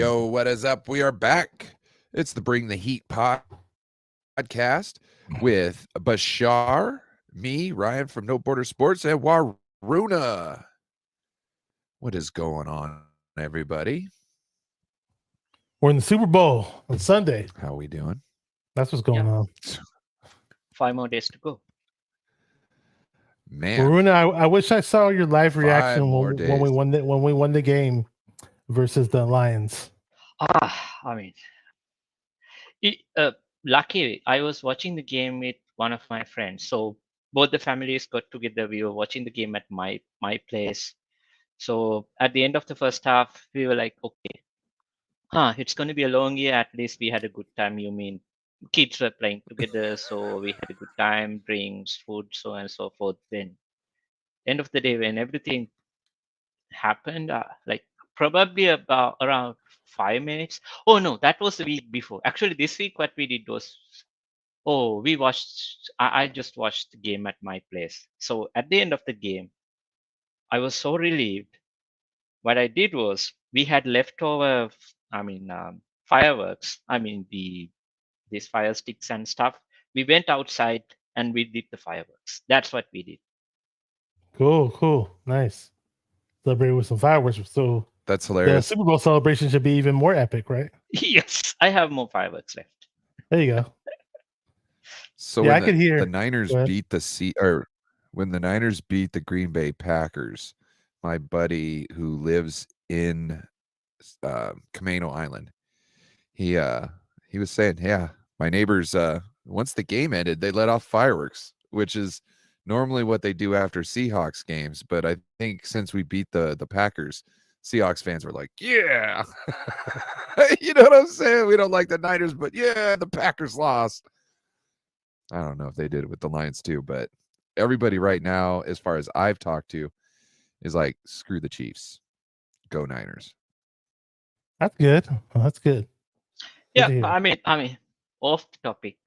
Yo, what is up? We are back. It's the Bring the Heat podcast with Bashar, me, Ryan from No Border Sports, and Waruna. What is going on, everybody? We're in the Super Bowl on Sunday. How we doing? That's what's going on. 5 more days to go. Man, Waruna, I wish I saw your live 5 reaction more when we days. won the game versus the Lions. I mean, luckily, I was watching the game with one of my friends. So both the families got together. We were watching the game at my place. So at the end of the first half, we were like, okay, it's going to be a long year. At least we had a good time. You mean kids were playing together, so we had a good time, drinks, food, so on and so forth. Then end of the day, when everything happened, like probably about around 5 minutes. Oh no, that was the week before. Actually, this week what we did was, we watched. I just watched the game at my place. So at the end of the game, I was so relieved. What I did was we had leftover. Fireworks. These fire sticks and stuff. We went outside and we did the fireworks. That's what we did. Cool, nice. Celebrate with some fireworks. So That's the hilarious. Super Bowl celebration should be even more epic, right? Yes, I have more fireworks left. There you go. So Yeah, when I could hear. the Niners Go ahead. beat when the Niners beat the Green Bay Packers, my buddy who lives in Camano Island, he was saying, yeah, my neighbors once the game ended, they let off fireworks, which is normally what they do after Seahawks games. But I think since we beat the Packers, Seahawks fans were like, yeah. You know what I'm saying? We don't like the Niners, but yeah, the Packers lost. I don't know if they did it with the Lions too, but everybody right now, as far as I've talked to, is like, screw the Chiefs. Go Niners. That's good. Oh, that's good. Good to Yeah, hear. I mean, off the topic,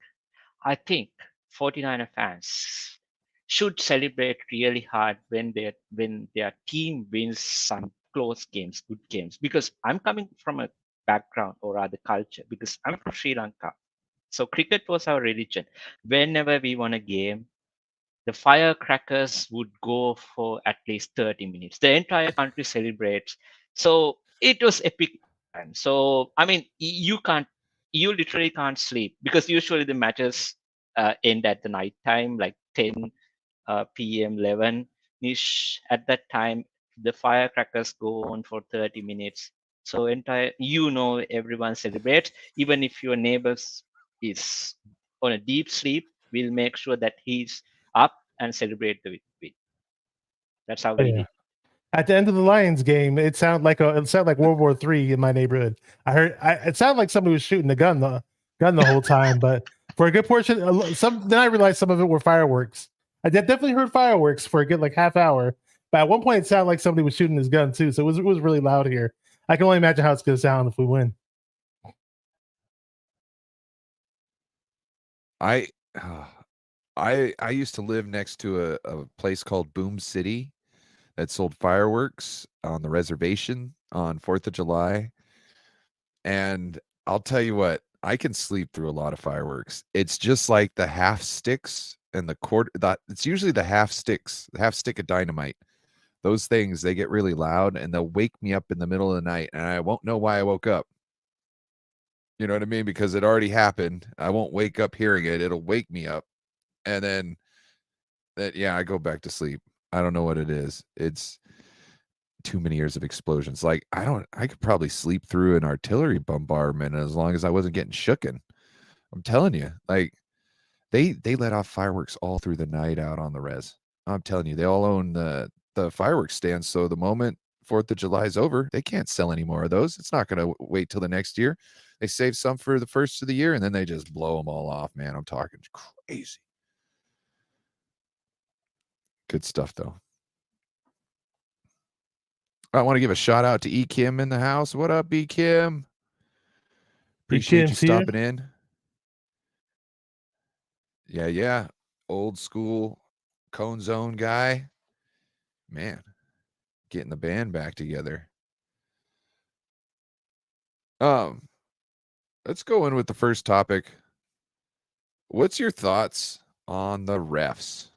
I think 49er fans should celebrate really hard when their team wins some close games, good games. Because I'm coming from a background or rather culture, because I'm from Sri Lanka. So cricket was our religion. Whenever we won a game, the firecrackers would go for at least 30 minutes. The entire country celebrates. So it was epic time. So I mean, you literally can't sleep because usually the matches end at the night time, like 10 p.m., 11 ish. At that time, the firecrackers go on for 30 minutes. So everyone celebrates. Even if your neighbors is on a deep sleep, we'll make sure that he's up and celebrate the victory. That's how Oh, we yeah. did. At the end of the Lions game, it sounded like World War III in my neighborhood. It sounded like somebody was shooting the gun the whole time, but for a good portion, then I realized some of it were fireworks. I definitely heard fireworks for a good like half hour, but at one point it sounded like somebody was shooting his gun too. So it was really loud here. I can only imagine how it's going to sound if we win. I I used to live next to a place called Boom City that sold fireworks on the reservation on 4th of July. And I'll tell you what, I can sleep through a lot of fireworks. It's just like the half sticks and the quarter. It's usually the half sticks, the half stick of dynamite. Those things, they get really loud and they'll wake me up in the middle of the night and I won't know why I woke up. You know what I mean? Because it already happened. I won't wake up hearing it. It'll wake me up. And then I go back to sleep. I don't know what it is. It's too many years of explosions. Like I could probably sleep through an artillery bombardment as long as I wasn't getting shooken. I'm telling you, like they let off fireworks all through the night out on the res. I'm telling you, they all own the fireworks stands. So the moment 4th of July is over, they can't sell any more of those. It's not going to wait till the next year. They save some for the first of the year and then they just blow them all off, man. I'm talking crazy. Good stuff though. I want to give a shout out to E Kim in the house. What up, E Kim? Appreciate you Kim's here. stopping in. Yeah. Old school Cone Zone guy. Man, getting the band back together. Let's go in with the first topic. What's your thoughts on the refs?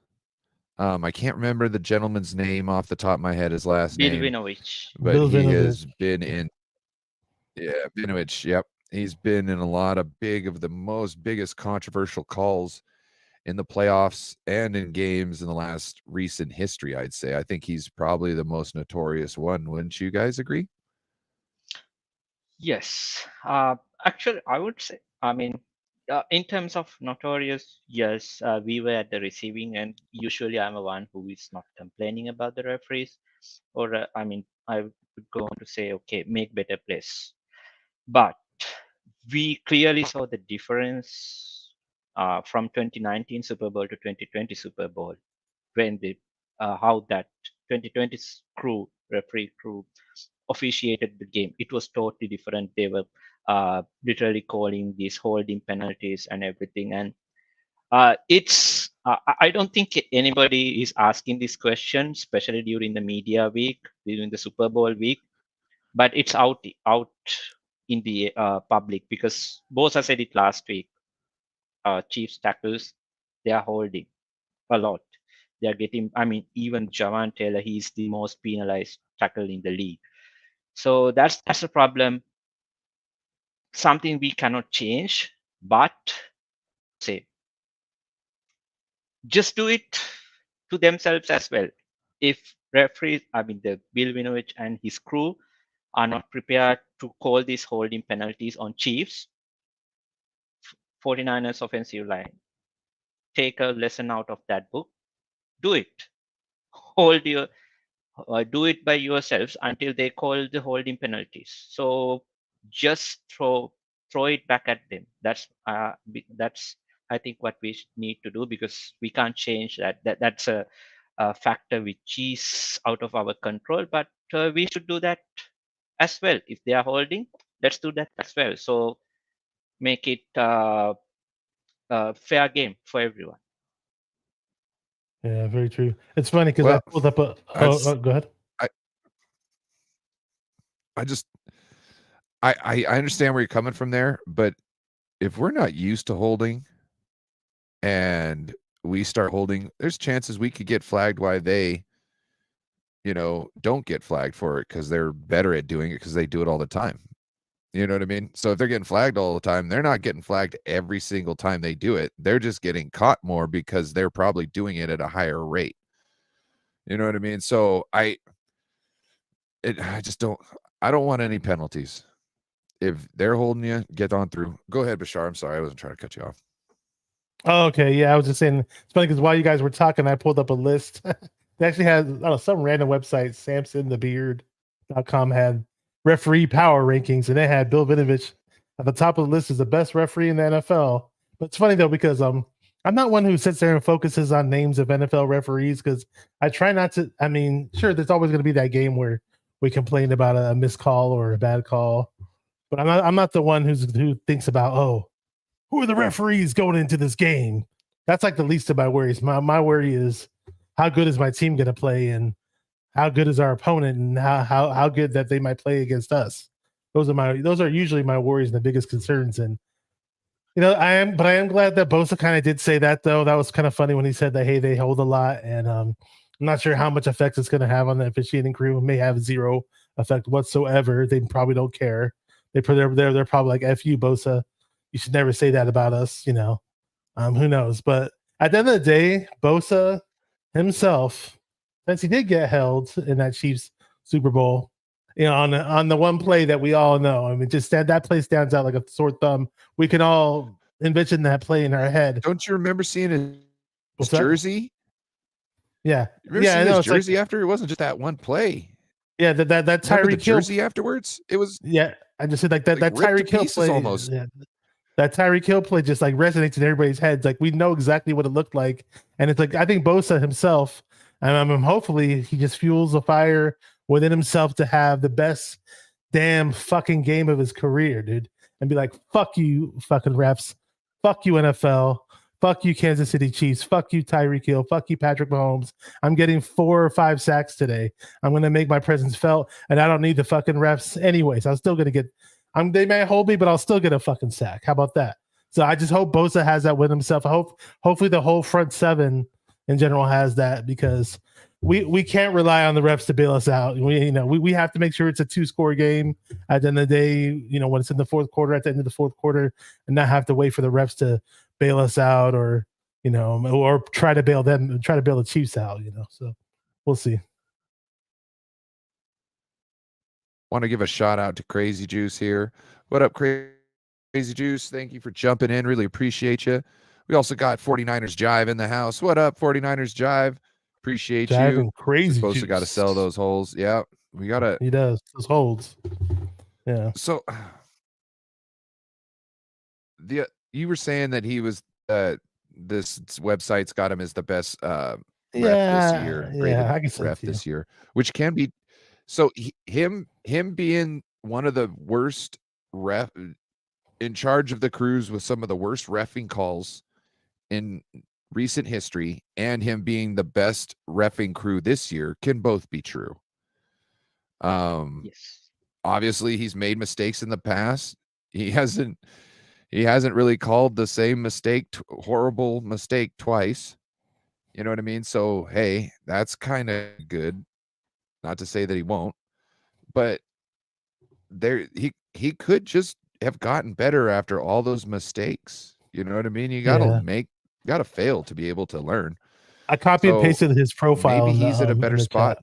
I can't remember the gentleman's name off the top of my head, his last name, Bilvinovich. but Bill he Vinovich. has been in. Yeah, Vinovich. Yep, he's been in a lot of biggest controversial calls in the playoffs and in games in the last recent history. I'd say. I think he's probably the most notorious one. Wouldn't you guys agree? Yes. Actually, I would say, I mean, in terms of notorious, yes, we were at the receiving end. Usually, I'm the one who is not complaining about the referees, or I mean, I would go on to say, okay, make better plays. But we clearly saw the difference from 2019 Super Bowl to 2020 Super Bowl when how that 2020 referee crew officiated the game. It was totally different. They were literally calling these holding penalties and everything. And I don't think anybody is asking this question, especially during the media week, during the Super Bowl week. But it's out in the public because Bosa said it last week. Chiefs tackles, they are holding a lot. They are getting. I mean, even Jawan Taylor, he's the most penalized tackle in the league. So that's a problem. Something we cannot change, but say just do it to themselves as well. If referees, I mean the Bill Vinovich and his crew are not prepared to call these holding penalties on Chiefs, 49ers offensive line, take a lesson out of that book. Do it. Hold your do it by yourselves until they call the holding penalties. So just throw it back at them. That's I think what we need to do because we can't change that. That's a factor which is out of our control. But we should do that as well. If they are holding, let's do that as well. So make it a fair game for everyone. Yeah, very true. It's funny because Well, I pulled up a. Go ahead. I understand where you're coming from there, but if we're not used to holding and we start holding, there's chances we could get flagged why they, don't get flagged for it because they're better at doing it because they do it all the time. You know what I mean? So if they're getting flagged all the time, they're not getting flagged every single time they do it. They're just getting caught more because they're probably doing it at a higher rate. You know what I mean? So I don't want any penalties. If they're holding you, get on through. Go ahead, Bashar. I'm sorry. I wasn't trying to cut you off. Oh, okay. Yeah, I was just saying it's funny because while you guys were talking, I pulled up a list. They actually had some random website, SamsonTheBeard.com had referee power rankings, and they had Bill Vinovich at the top of the list as the best referee in the NFL. But it's funny though because I'm not one who sits there and focuses on names of NFL referees because I try not to. I mean, sure, there's always going to be that game where we complain about a missed call or a bad call, but I'm not the one who thinks about who are the referees going into this game. That's like the least of my worries. My worry is how good is my team going to play and how good is our opponent and how good that they might play against us. Those are usually my worries and the biggest concerns. And I am glad that Bosa kind of did say that though. That was kind of funny when he said that, hey, they hold a lot. And I'm not sure how much effect it's going to have on the officiating crew. It may have zero effect whatsoever. They probably don't care. They're probably like, F you, Bosa. You should never say that about us, who knows? But at the end of the day, Bosa himself, since he did get held in that Chiefs Super Bowl, on the one play that we all know. I mean, that play stands out like a sore thumb. We can all envision that play in our head. Don't you remember seeing his jersey? Yeah. Remember seeing his jersey after? It wasn't just that one play. Yeah, that Tyreek Hill jersey afterwards. It was. Yeah, I just said that Tyreek Hill play almost. Yeah, that Tyreek Hill play just like resonates in everybody's heads. Like we know exactly what it looked like, and it's like I think Bosa himself, and hopefully he just fuels a fire within himself to have the best damn fucking game of his career, dude, and be like, fuck you, fucking refs, fuck you NFL, fuck you Kansas City Chiefs, fuck you Tyreek Hill, fuck you Patrick Mahomes. I'm getting 4 or 5 sacks today. I'm gonna make my presence felt, and I don't need the fucking refs anyways. I'm They may hold me, but I'll still get a fucking sack. How about that? So I just hope Bosa has that with himself. Hopefully the whole front seven in general has that, because we can't rely on the refs to bail us out. We have to make sure it's a 2-score game at the end of the day, when it's in the fourth quarter, at the end of the fourth quarter, and not have to wait for the refs to bail us out, or or try to bail the Chiefs out, so we'll see. Want to give a shout out to Crazy Juice here. What up, Crazy Juice? Thank you for jumping in. Really appreciate you. We also got 49ers Jive in the house. What up, 49ers Jive? Appreciate Jive you. and Crazy Supposed Juice. to got to sell those holes. Yeah, we got to. He does. Those holds. Yeah. So you were saying that he was this website's got him as the best ref this year. Yeah, I can say ref this year, which can be so him being one of the worst ref in charge of the crews with some of the worst reffing calls in recent history, and him being the best reffing crew this year can both be true. Yes. Obviously he's made mistakes in the past. He hasn't really called the same horrible mistake twice. You know what I mean? So, hey, that's kind of good. Not to say that he won't, but he could just have gotten better after all those mistakes. You know what I mean? You got to fail to be able to learn. I copied and pasted his profile. Maybe he's in a better spot.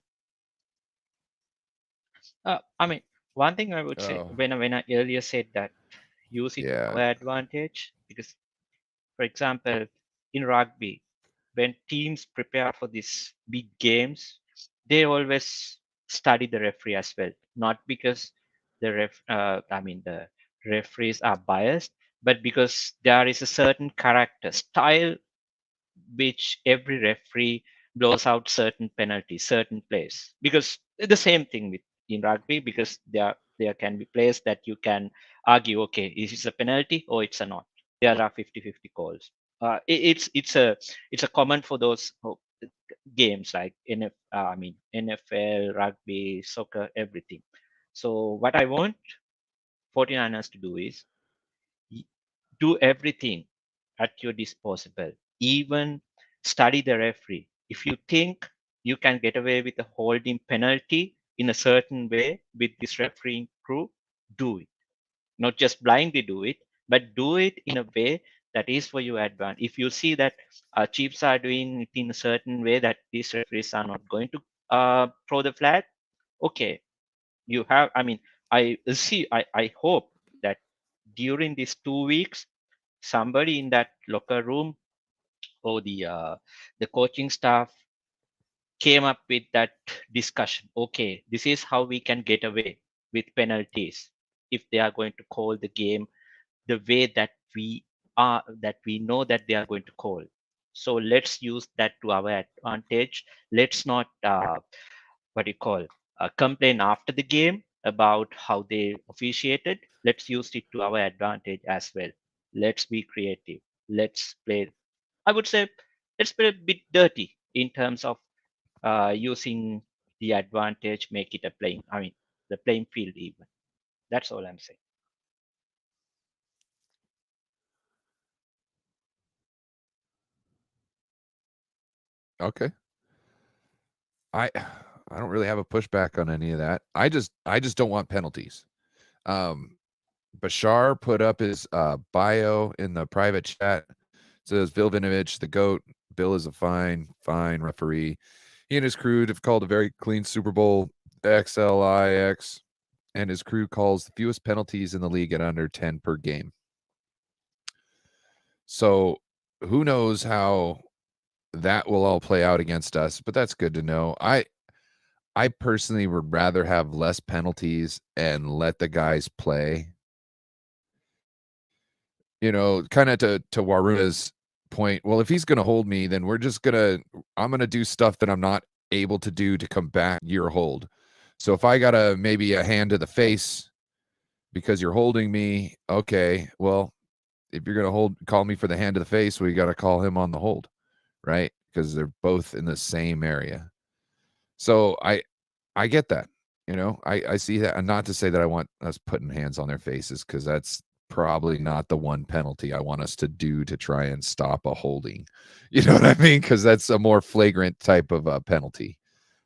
I mean, one thing I would say, when I earlier said that use it to our advantage, because, for example, in rugby, when teams prepare for these big games, they always study the referee as well. Not because the referees are biased, but because there is a certain character style which every referee blows out certain penalties, certain plays. Because the same thing with in rugby, because there can be plays that you can argue, okay, is this a penalty or it's a not? There are 50-50 calls. It's a common for those games like NFL, rugby, soccer, everything. So what I want 49ers to do is do everything at your disposal, even study the referee. If you think you can get away with a holding penalty in a certain way with this refereeing crew, do it. Not just blindly do it, but do it in a way that is for your advantage. If you see that Chiefs are doing it in a certain way that these referees are not going to throw the flag, okay, you have. I hope that during these 2 weeks, somebody in that locker room or the coaching staff came up with that discussion. Okay, this is how we can get away with penalties if they are going to call the game the way that we know that they are going to call. So let's use that to our advantage. Let's not complain after the game about how they officiated. Let's use it to our advantage as well. Let's be creative. Let's play. I would say let's play a bit dirty in terms of using the advantage, make it the playing field even. That's all I'm saying. Okay. I don't really have a pushback on any of that. I just don't want penalties. Bashar put up his bio in the private chat. It says Vilvinovich, the GOAT. Bill is a fine referee. He and his crew have called a very clean Super Bowl. XLIX, and his crew calls the fewest penalties in the league at under 10 per game. So who knows how that will all play out against us, but that's good to know. I personally would rather have less penalties and let the guys play. Kind of to Waruna's point. Well, if he's going to hold me, then I'm going to do stuff that I'm not able to do to come back your hold. So if I got maybe a hand to the face because you're holding me, okay, well, if you're going to call me for the hand to the face, we got to call him on the hold, right? Because they're both in the same area. So I get that. I see that, and not to say that I want us putting hands on their faces, because that's probably not the one penalty I want us to do to try and stop a holding. You know what I mean? Because that's a more flagrant type of penalty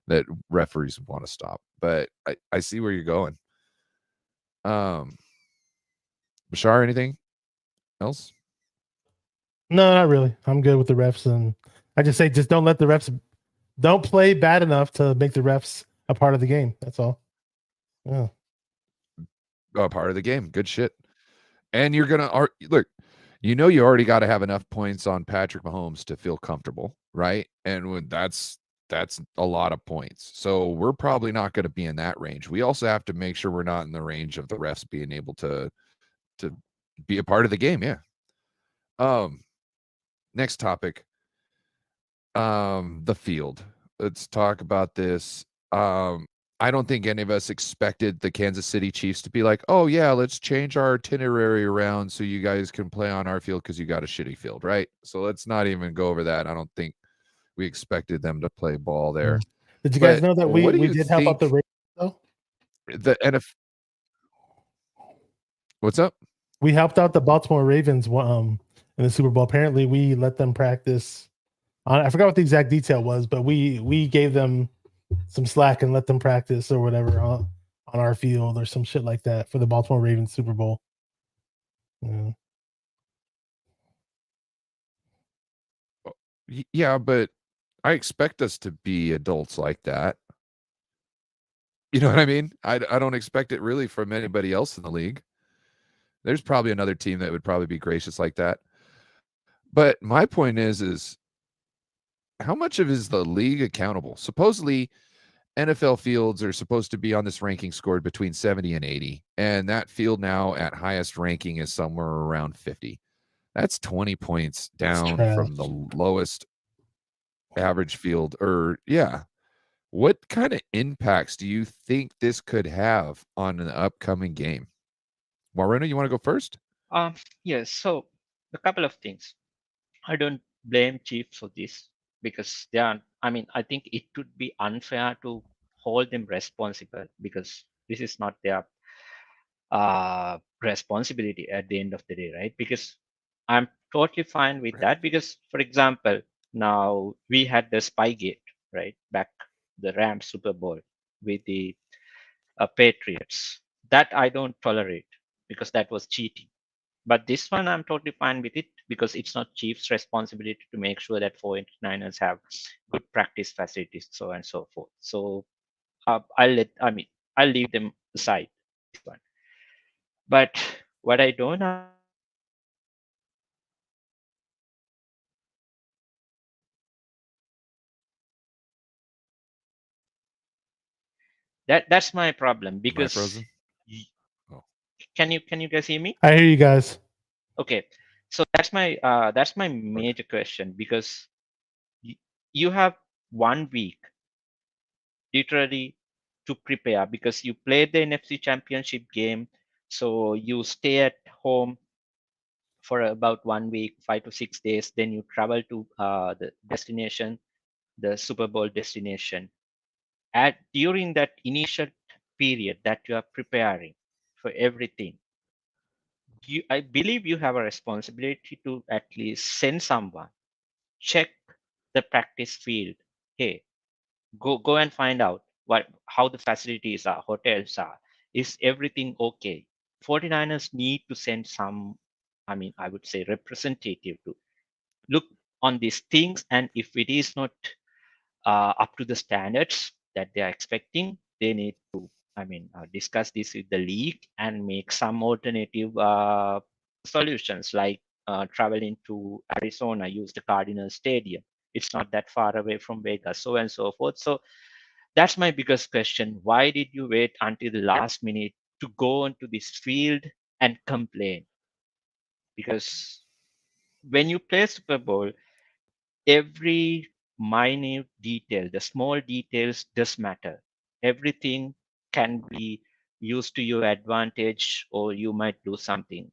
that referees want to stop. But I see where you're going. Um, Bashar, anything else? No, not really. I'm good with the refs, and I just say just don't let the refs don't play bad enough to make the refs a part of the game. That's all. Yeah. Oh, part of the game. Good shit. And you're gonna look. You already got to have enough points on Patrick Mahomes to feel comfortable, right? And that's a lot of points. So we're probably not going to be in that range. We also have to make sure we're not in the range of the refs being able to be a part of the game. Yeah. Um. Next topic. The field. Let's talk about this. I don't think any of us expected the Kansas City Chiefs to be like, "Oh yeah, let's change our itinerary around so you guys can play on our field because you got a shitty field," right? So let's not even go over that. I don't think we expected them to play ball there. Did you guys But know that what do we you did help out the think Ravens though? the NFL? What's up? We helped out the Baltimore Ravens in the Super Bowl. Apparently, we let them practice. I forgot what the exact detail was, but we gave them some slack and let them practice or whatever on our field or some shit like that for the Baltimore Ravens Super Bowl. Yeah. Yeah, but I expect us to be adults like that. You know what I mean? I don't expect it really from anybody else in the league. There's probably another team that would probably be gracious like that. But my point is how much of is the league accountable? Supposedly NFL fields are supposed to be on this ranking scored between 70 and 80, and that field now at highest ranking is somewhere around 50. That's 20 points It's down trash. from the lowest average field. Or yeah, what kind of impacts do you think this could have on an upcoming game? Moreno, you want to go first? Yes. So a couple of things. I don't blame Chiefs for this because they are. I mean, I think it would be unfair to hold them responsible because this is not their responsibility at the end of the day, right? Because I'm totally fine with that. Because, for example, now we had the Spygate, right? Back the Rams Super Bowl with the Patriots. That I don't tolerate because that was cheating. But this one, I'm totally fine with it because it's not Chiefs' responsibility to make sure that 49ers have good practice facilities, so on and so forth. So I'll leave them aside. This one. But what I don't understand is that's my problem Am I because frozen? y- Oh, can you guys hear me? I hear you guys. Okay, so that's my okay. major question because y- you have 1 week literally to prepare because you played the NFC Championship game, so you stay at home for about 1 week, 5 to 6 days, then you travel to the destination, the Super Bowl destination. At during that initial period that you are preparing for everything, I believe you have a responsibility to at least send someone, check the practice field. Hey, go and find out how the facilities are, hotels are. Is everything okay? 49ers need to send some, I mean, I would say representative to look on these things, and if it is not up to the standards that they are expecting, they need to, I mean, discuss this with the league and make some alternative solutions like traveling to Arizona, use the Cardinal Stadium. It's not that far away from Vegas, so on and so forth. So that's my biggest question. Why did you wait until the last minute to go onto this field and complain? Because when you play Super Bowl, every minute detail, the small details does matter. Everything can be used to your advantage, or you might lose something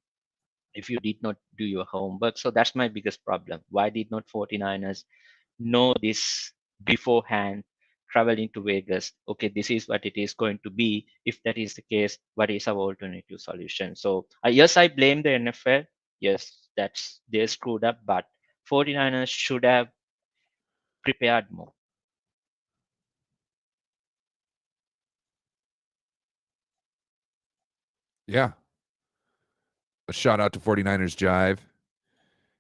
if you did not do your homework. So that's my biggest problem. Why did not 49ers know this beforehand, traveling to Vegas. Okay, this is what it is going to be. If that is the case, what is our alternative solution? So yes, I blame the NFL. Yes, that's they screwed up, but 49ers should have prepared more. Yeah. A shout out to 49ers Jive.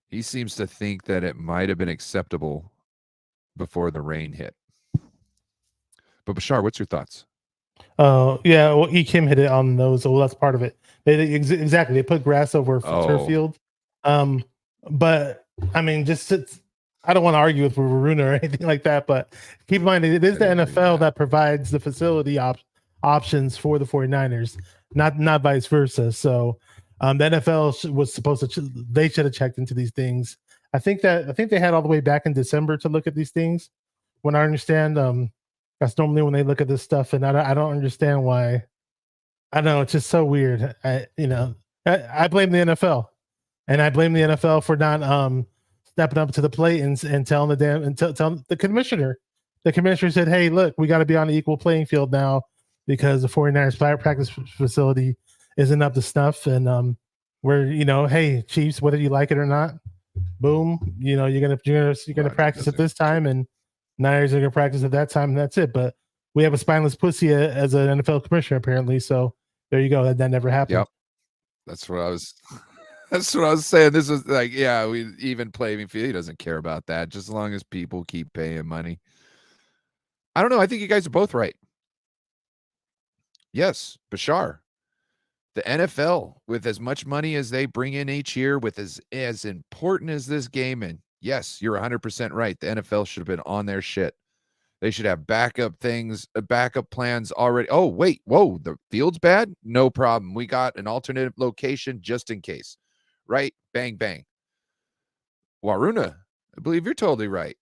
He seems to think that it might have been acceptable before the rain hit. But Bashar, what's your thoughts? Yeah, well, E Kim hit it on those. Well, that's part of it. Exactly. They put grass over a turf field. But I mean, I don't want to argue with Varuna or anything like that. But keep in mind, it is the NFL that provides the facility options for the 49ers, not vice versa. So the NFL was supposed to. They should have checked into these things. I think they had all the way back in December to look at these things. When I understand, that's normally when they look at this stuff, and I don't understand why. I don't know. It's just so weird. I blame the NFL, and I blame the NFL for not stepping up to the plate and telling telling the commissioner. The commissioner said, "Hey, look, we got to be on an equal playing field now because the 49ers practice facility isn't up to snuff, and we're hey, Chiefs, whether you like it or not, boom, you're gonna practice at this time and." Niners are going to practice at that time, and that's it. But we have a spineless pussy as an NFL commissioner, apparently. So there you go. That never happened. Yep. That's what I was. That's what I was saying. This is like, yeah, we even playing field. He doesn't care about that. Just as long as people keep paying money. I don't know. I think you guys are both right. Yes, Bashar. The NFL, with as much money as they bring in each year, with as important as this game, and yes, you're 100% right. The NFL should have been on their shit. They should have backup plans already. Oh, wait, whoa, the field's bad? No problem. We got an alternate location just in case. Right? Bang, bang. Waruna, I believe you're totally right.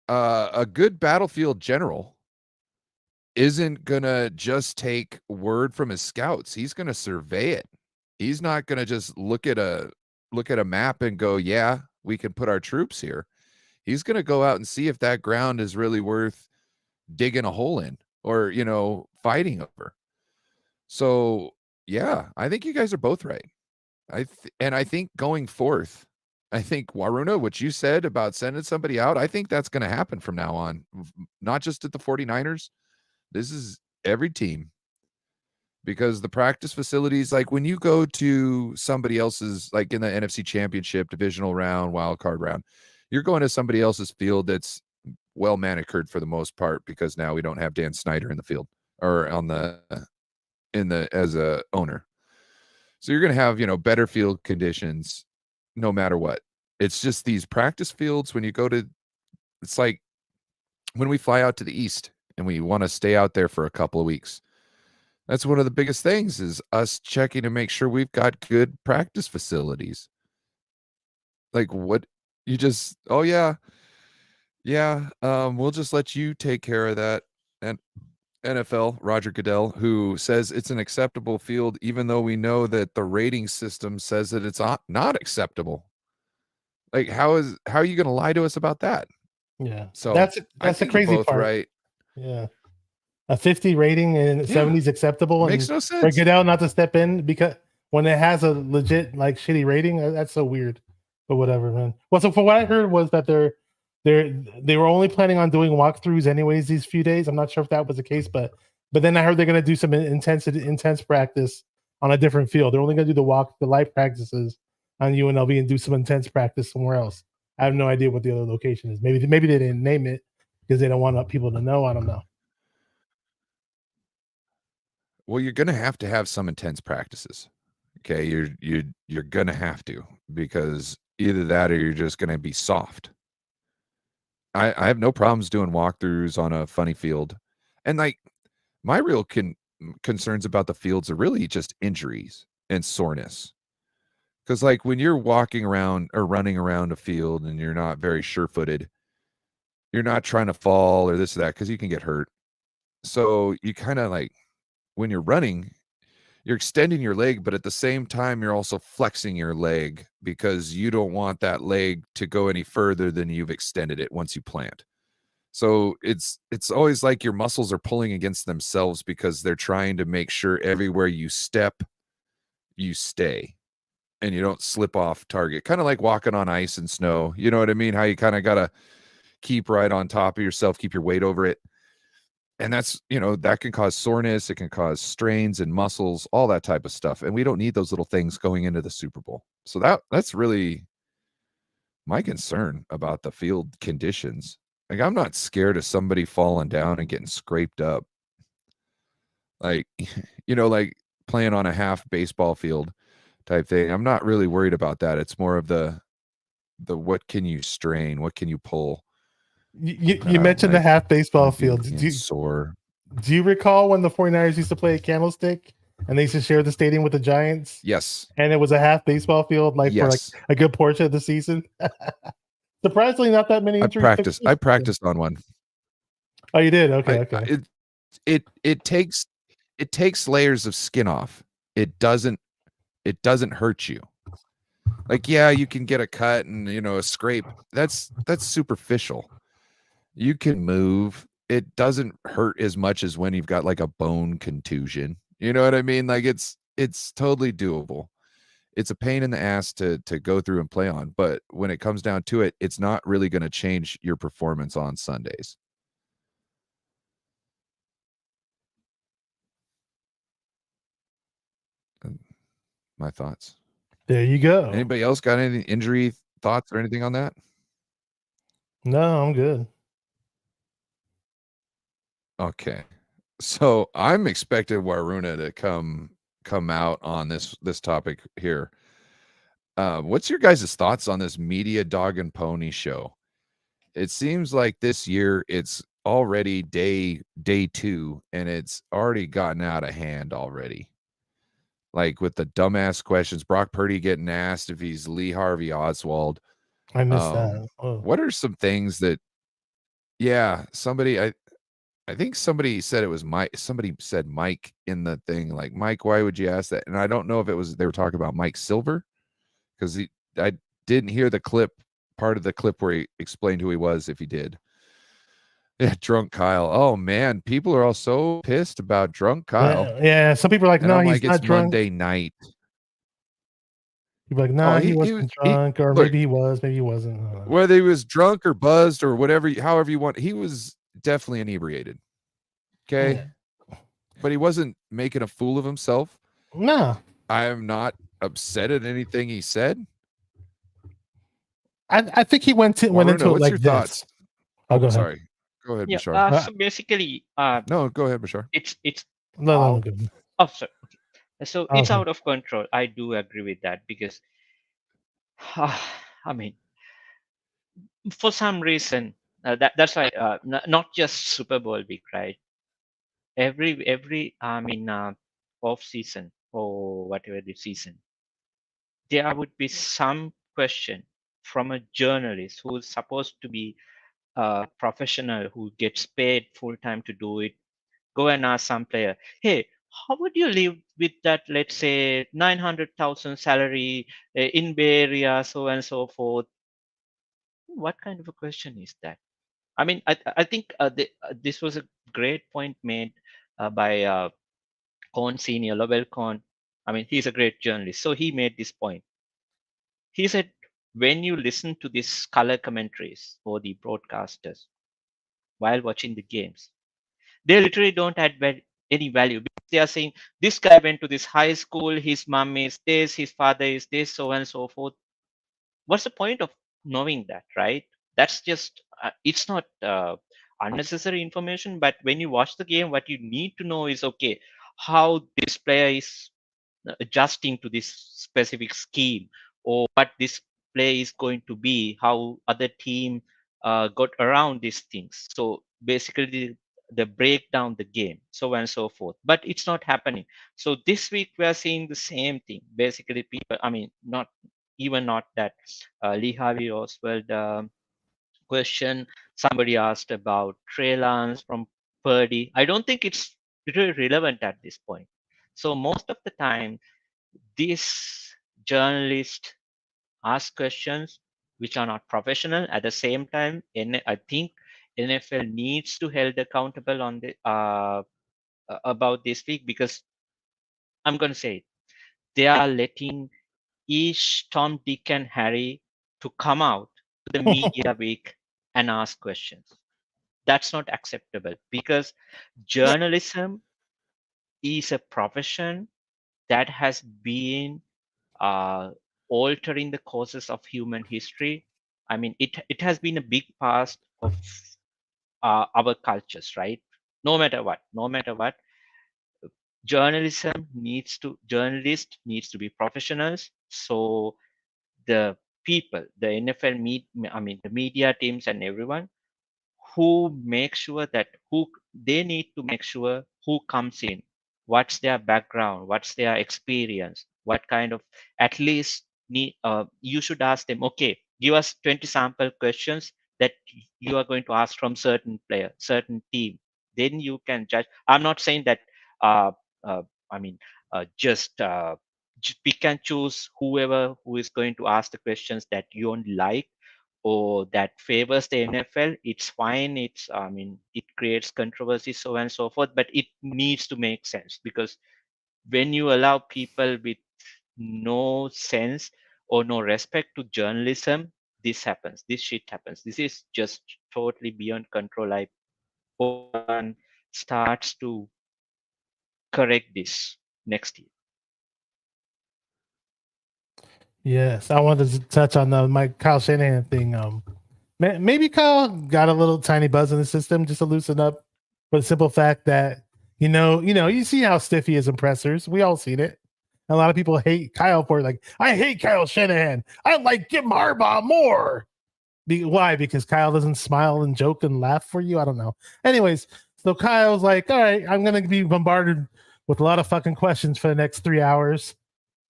A good battlefield general isn't gonna just take word from his scouts. He's gonna survey it. He's not gonna just look at a map and go, yeah, we can put our troops here. He's gonna go out and see if that ground is really worth digging a hole in or fighting over. So yeah, I think you guys are both right. I think going forth, I think Waruna, what you said about sending somebody out, I think that's going to happen from now on, not just at the 49ers. This is every team, because the practice facilities, like when you go to somebody else's, like in the NFC Championship divisional round, wild card round, you're going to somebody else's field that's well manicured for the most part, because now we don't have Dan Snyder in the field or as a owner. So you're going to have, better field conditions no matter what. It's just these practice fields when you go to, it's like when we fly out to the East and we want to stay out there for a couple of weeks. That's one of the biggest things, is us checking to make sure we've got good practice facilities. Like what you just, oh yeah. Yeah. We'll just let you take care of that. And NFL, Roger Goodell, who says it's an acceptable field, even though we know that the rating system says that it's not acceptable. Like, how are you going to lie to us about that? Yeah. So that's the crazy part. Right. Yeah. A 50 rating and 70 is acceptable. It makes no sense. For Goodell not to step in, because when it has a legit shitty rating, that's so weird. But whatever, man. Well, so for what I heard was that they were only planning on doing walkthroughs anyways these few days. I'm not sure if that was the case, but then I heard they're going to do some intense practice on a different field. They're only going to do the live practices on UNLV and do some intense practice somewhere else. I have no idea what the other location is. Maybe they didn't name it because they don't want people to know. I don't know. Well, you're going to have some intense practices. Okay, you're going to have to, because either that or you're just going to be soft. I have no problems doing walkthroughs on a funny field. And like my real concerns about the fields are really just injuries and soreness. Because like when you're walking around or running around a field and you're not very sure-footed, you're not trying to fall or this or that, because you can get hurt. So you kind of like, when you're running, you're extending your leg, but at the same time, you're also flexing your leg, because you don't want that leg to go any further than you've extended it once you plant. So it's always like your muscles are pulling against themselves because they're trying to make sure everywhere you step, you stay and you don't slip off target. Kind of like walking on ice and snow. You know what I mean? How you kind of got to keep right on top of yourself, keep your weight over it. And that's, that can cause soreness, it can cause strains in muscles, all that type of stuff. And we don't need those little things going into the Super Bowl. So that's really my concern about the field conditions. Like, I'm not scared of somebody falling down and getting scraped up. Like, like playing on a half baseball field type thing. I'm not really worried about that. It's more of the what can you strain? What can you pull? You mentioned the half baseball field. Sore. Do you recall when the 49ers used to play Candlestick and they used to share the stadium with the Giants? Yes. And it was a half baseball field, for like a good portion of the season. Surprisingly, not that many injuries. I practiced on one. Oh, you did? Okay. It takes layers of skin off. It doesn't hurt you. Like, yeah, you can get a cut and a scrape. That's superficial. You can move. It doesn't hurt as much as when you've got like a bone contusion. You know what I mean? Like, it's totally doable. It's a pain in the ass to go through and play on, but when it comes down to it, it's not really going to change your performance on Sundays. My thoughts. There you go. Anybody else got any injury thoughts or anything on that? No, I'm good. Okay. So I'm expecting Waruna to come out on this topic here. What's your guys' thoughts on this media dog and pony show? It seems like this year it's already day 2 and it's already gotten out of hand already. Like with the dumbass questions, Brock Purdy getting asked if he's Lee Harvey Oswald. I missed that. Oh. What are some things that, I think somebody said it was Mike. Somebody said Mike in the thing, like, Mike, why would you ask that? And I don't know if they were talking about Mike Silver, because I didn't hear part of the clip where he explained who he was, if he did. Yeah, drunk Kyle. Oh man, people are all so pissed about drunk Kyle. Yeah, some people are like, and no, I'm he's not it's drunk. Monday night. People are like, no, he wasn't drunk, or maybe he was, maybe he wasn't. Whether he was drunk or buzzed or whatever, however you want, he was definitely inebriated. Okay. Yeah. But he wasn't making a fool of himself. No. I am not upset at anything he said. I think he went into it like this. Thoughts? Oh, go sorry. Ahead. Go ahead, yeah, Bashar. So basically, no, go ahead, Bashar. It's no. Oh, sorry. Okay. So it's out of control. I do agree with that because, I mean, for some reason, that's why not just Super Bowl week, right? Every off season or whatever the season, there would be some question from a journalist who's supposed to be a professional who gets paid full time to do it. Go and ask some player, hey, how would you live with that, let's say 900,000 salary in Bay Area, so and so forth? What kind of a question is that? I mean, I think this was a great point made by Cohn Senior, Lowell Cohn. I mean, he's a great journalist, so he made this point. He said, when you listen to these color commentaries or the broadcasters while watching the games, they literally don't add any value. They are saying, this guy went to this high school, his mom is this, his father is this, so on and so forth. What's the point of knowing that, right? That's just, it's not unnecessary information, but when you watch the game, what you need to know is, okay, how this player is adjusting to this specific scheme, or what this play is going to be, how other team got around these things. So basically they break down the game, so on and so forth. But it's not happening. So this week we are seeing the same thing. Basically, people, I mean, not that Lee Harvey Oswald question. Somebody asked about Trey Lance from Purdy. I don't think it's really relevant at this point. So most of the time, these journalists ask questions which are not professional. At the same time, I think NFL needs to held accountable on the about this week, because I'm going to say it, they are letting each Tom, Dick, and Harry to come out to the media week and ask questions. That's not acceptable, because journalism is a profession that has been uh, altering the courses of human history. I mean, it has been a big part of our cultures, right? No matter what, journalist needs to be professionals. So the people, the NFL I mean, the media teams and everyone who make sure that who they need to make sure who comes in, what's their background, what's their experience, what kind of, at least you should ask them, okay, give us 20 sample questions that you are going to ask from certain player, certain team, then you can judge. I'm not saying that uh, uh, I mean just pick and choose whoever who is going to ask the questions that you don't like or that favors the NFL. It's fine. I mean, it creates controversy, so on and so forth, but it needs to make sense, because when you allow people with no sense or no respect to journalism, this happens. This shit happens. This is just totally beyond control. I hope someone starts to correct this next year. Yes, I wanted to touch on the Mike Kyle Shanahan thing. Maybe Kyle got a little tiny buzz in the system just to loosen up, for the simple fact that you see how stiff he is in pressers. We all seen it. A lot of people hate Kyle for it. Like, I hate Kyle Shanahan. I like Jim Harbaugh more. Why? Because Kyle doesn't smile and joke and laugh for you. I don't know. Anyways, so Kyle's like, all right, I'm gonna be bombarded with a lot of fucking questions for the next 3 hours.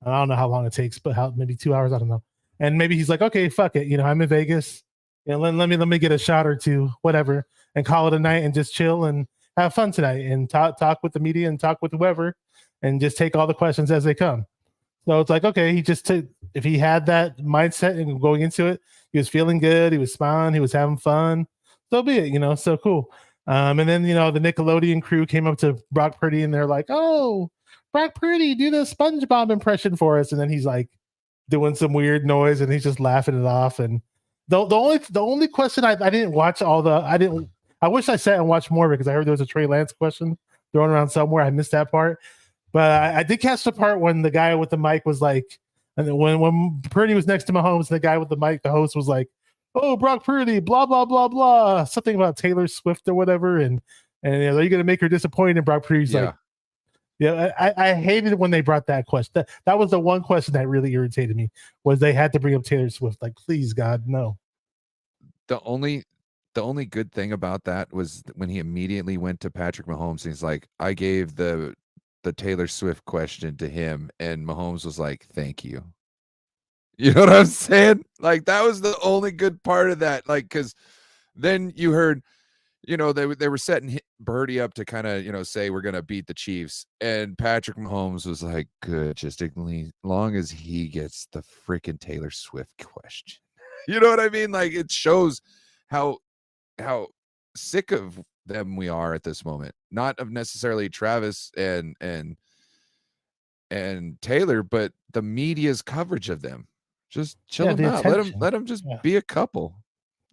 I don't know how long it takes, but maybe 2 hours. I don't know. And maybe he's like, okay, fuck it. I'm in Vegas. Let me get a shot or two, whatever, and call it a night and just chill and have fun tonight and talk with the media and talk with whoever and just take all the questions as they come. So it's like, okay, if he had that mindset and going into it, he was feeling good, he was smiling, he was having fun. So be it, so cool. And then the Nickelodeon crew came up to Brock Purdy and they're like, "Oh, Brock Purdy, do the SpongeBob impression for us." And then he's like doing some weird noise and he's just laughing it off. And the only question I didn't watch I wish I sat and watched more because I heard there was a Trey Lance question thrown around somewhere. I missed that part. But I did catch the part when the guy with the mic was like, and then when Purdy was next to Mahomes, the guy with the mic, the host was like, "Oh, Brock Purdy, blah blah blah blah," something about Taylor Swift or whatever, and are you going to make her disappointed? And Brock Purdy's like, "Yeah." I hated when they brought that question. That was the one question that really irritated me, was they had to bring up Taylor Swift. Like, please, God, no. The only good thing about that was when he immediately went to Patrick Mahomes and he's like, I gave the Taylor Swift question to him, and Mahomes was like, "Thank you." You know what I'm saying? Like, that was the only good part of that. Like, because then you heard, they were setting Birdie up to kind of, say we're gonna beat the Chiefs, and Patrick Mahomes was like, "Good, just as long as he gets the freaking Taylor Swift question." You know what I mean? Like, it shows how sick of them we are at this moment. Not of necessarily Travis and Taylor, but the media's coverage of them. Just chill them out. Let them just be a couple.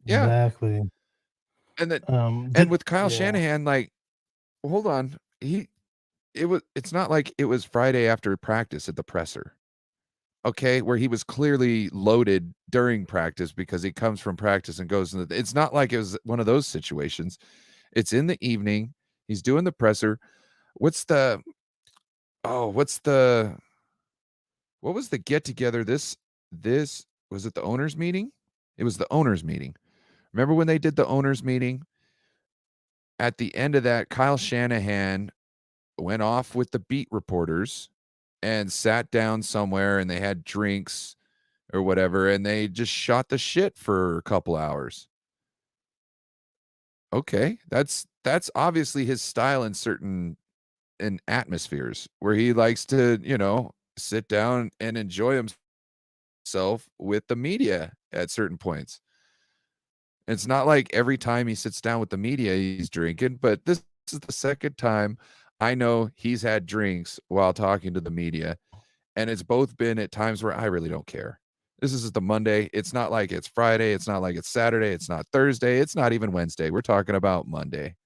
Yeah. Exactly. And with Kyle Shanahan, like, hold on. It's not like it was Friday after practice at the presser. Okay, where he was clearly loaded during practice because he comes from practice and goes it's not like it was one of those situations. It's in the evening. He's doing the presser. What was the get together? This was it the owners meeting? It was the owners meeting. Remember when they did the owners meeting? At the end of that, Kyle Shanahan went off with the beat reporters and sat down somewhere and they had drinks or whatever, and they just shot the shit for a couple hours. Okay, that's obviously his style in atmospheres where he likes to, sit down and enjoy himself with the media at certain points. It's not like every time he sits down with the media he's drinking, but this is the second time I know he's had drinks while talking to the media, and it's both been at times where I really don't care. This is the Monday. It's not like it's Friday. It's not like it's Saturday. It's not Thursday. It's not even Wednesday. We're talking about Monday.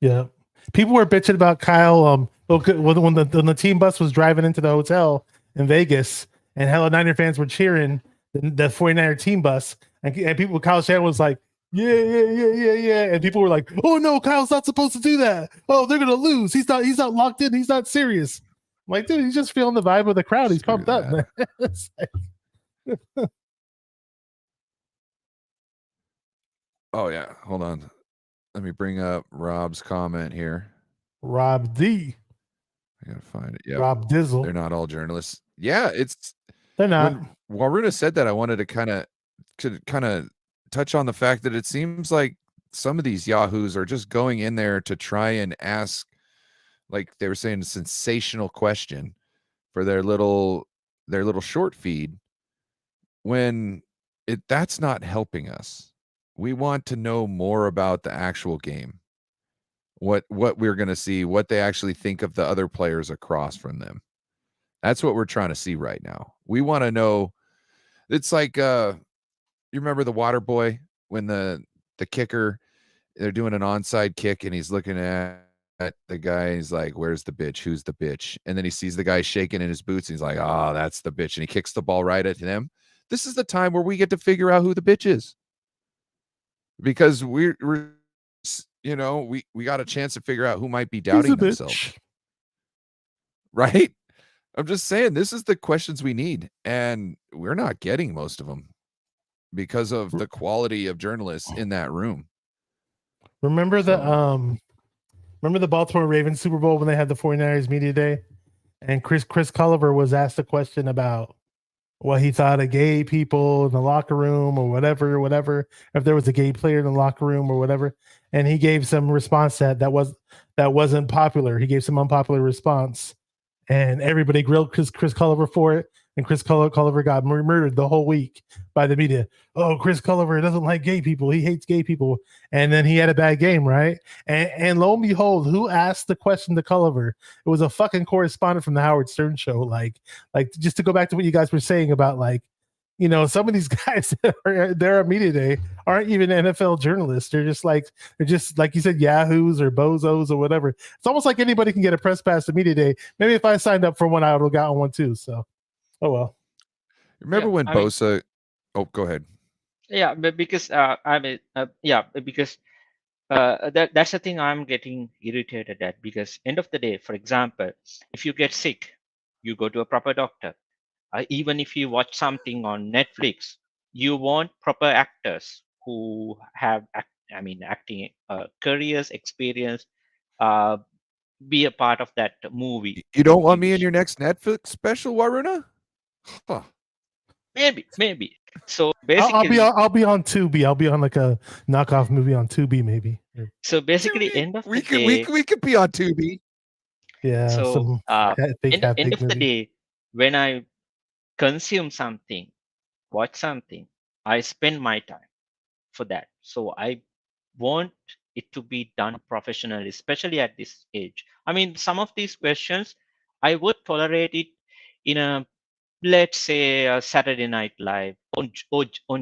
Yeah. People were bitching about Kyle. When the team bus was driving into the hotel in Vegas, and Hello Niner fans were cheering the 49er team bus, and people, Kyle Shanahan was like, yeah, yeah, yeah, yeah, yeah, and people were like, oh no, Kyle's not supposed to do that. Oh, they're gonna lose. He's not locked in. He's not serious. I'm like, dude, he's just feeling the vibe of the crowd. He's Screw pumped up, man. that. It's like, Oh yeah, hold on. Let me bring up Rob's comment here. Rob D, I gotta find it. Yep. Rob Dizzle. They're not all journalists. Yeah, it's They're not. when Waruna said that, I wanted to kind of touch on the fact that it seems like some of these yahoos are just going in there to try and ask, like they were saying, a sensational question for their little short feed, when that's not helping us. We want to know more about the actual game, what we're going to see, what they actually think of the other players across from them. That's what we're trying to see right now. We want to know. It's like you remember the water boy when the kicker, they're doing an onside kick and he's looking at the guy and he's like, where's the bitch? Who's the bitch? And then he sees the guy shaking in his boots and he's like, oh, that's the bitch. And he kicks the ball right at him. This is the time where we get to figure out who the bitch is, because we're we got a chance to figure out who might be doubting themselves. Right? I'm just saying, this is the questions we need, and we're not getting most of them because of the quality of journalists in that room. Remember So- the Baltimore Ravens Super Bowl when they had the 49ers media day, and Chris Culliver was asked a question about what he thought of gay people in the locker room or whatever, if there was a gay player in the locker room or whatever, and he gave some response that wasn't popular. He gave some unpopular response, and everybody grilled Chris Culliver for it. And Chris Culliver got murdered the whole week by the media. Oh, Chris Culliver doesn't like gay people. He hates gay people. And then he had a bad game, right? And lo and behold, who asked the question to Culliver? It was a fucking correspondent from the Howard Stern show. Like just to go back to what you guys were saying about, like, some of these guys that are there at media day aren't even NFL journalists. They're just like you said, yahoos or bozos or whatever. It's almost like anybody can get a press pass to media day. Maybe if I signed up for one, I would have gotten one too. So, oh well. Remember when Bosa? Oh, go ahead. Yeah, but because because that's the thing I'm getting irritated at. Because end of the day, for example, if you get sick, you go to a proper doctor. Even if you watch something on Netflix, you want proper actors who have acting careers, experience, be a part of that movie. You don't want me in your next Netflix special, Waruna? Huh. Maybe. So basically, I'll be on Tubi. I'll be on like a knockoff movie on Tubi, maybe. So basically, end of the day, we could be on Tubi. Yeah. So end of the day, when I consume something, watch something, I spend my time for that. So I want it to be done professionally, especially at this age. I mean, some of these questions, I would tolerate it in a, let's say, a Saturday Night Live on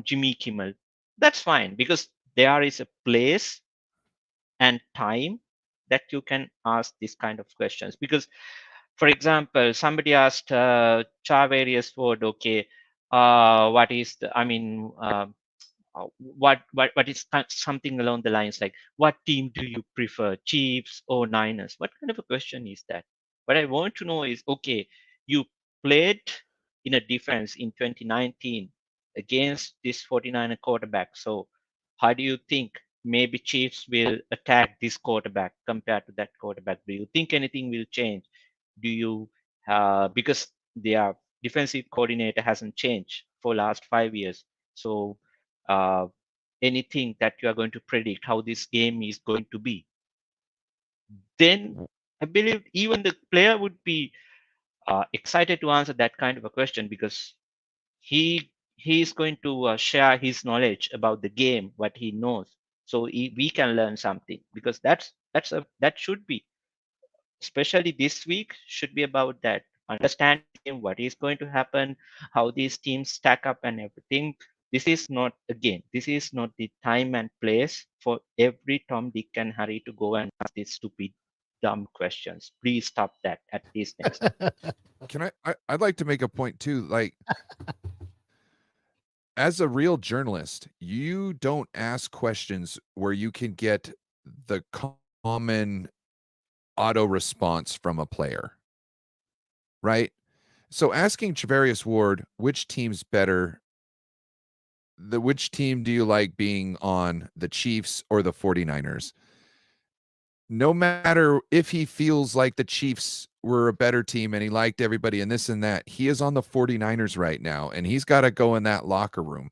Jimmy Kimmel. That's fine, because there is a place and time that you can ask these kind of questions. Because, for example, somebody asked Chavarius Ford, okay, what is the, what is something along the lines like, what team do you prefer, Chiefs or Niners? What kind of a question is that? What I want to know is, okay, you played in a defense in 2019 against this 49er quarterback. So how do you think maybe Chiefs will attack this quarterback compared to that quarterback? Do you think anything will change? Do you, because their defensive coordinator hasn't changed for last 5 years. So anything that you are going to predict how this game is going to be, then I believe even the player would be excited to answer that kind of a question, because he he is going to share his knowledge about the game, what he knows, so we can learn something, because that should be, especially this week, should be about that, understand the game, what is going to happen, how these teams stack up and everything. This is not, again, this is not the time and place for every Tom, Dick and Harry to go and ask these stupid dumb questions. Please stop that at least next time. Can I'd like to make a point too. Like, as a real journalist, you don't ask questions where you can get the common auto response from a player, right? So asking Travarius Ward, which team's better? Which team do you like being on, the Chiefs or the 49ers? No matter if he feels like the Chiefs were a better team and he liked everybody and this and that, he is on the 49ers right now, and he's got to go in that locker room.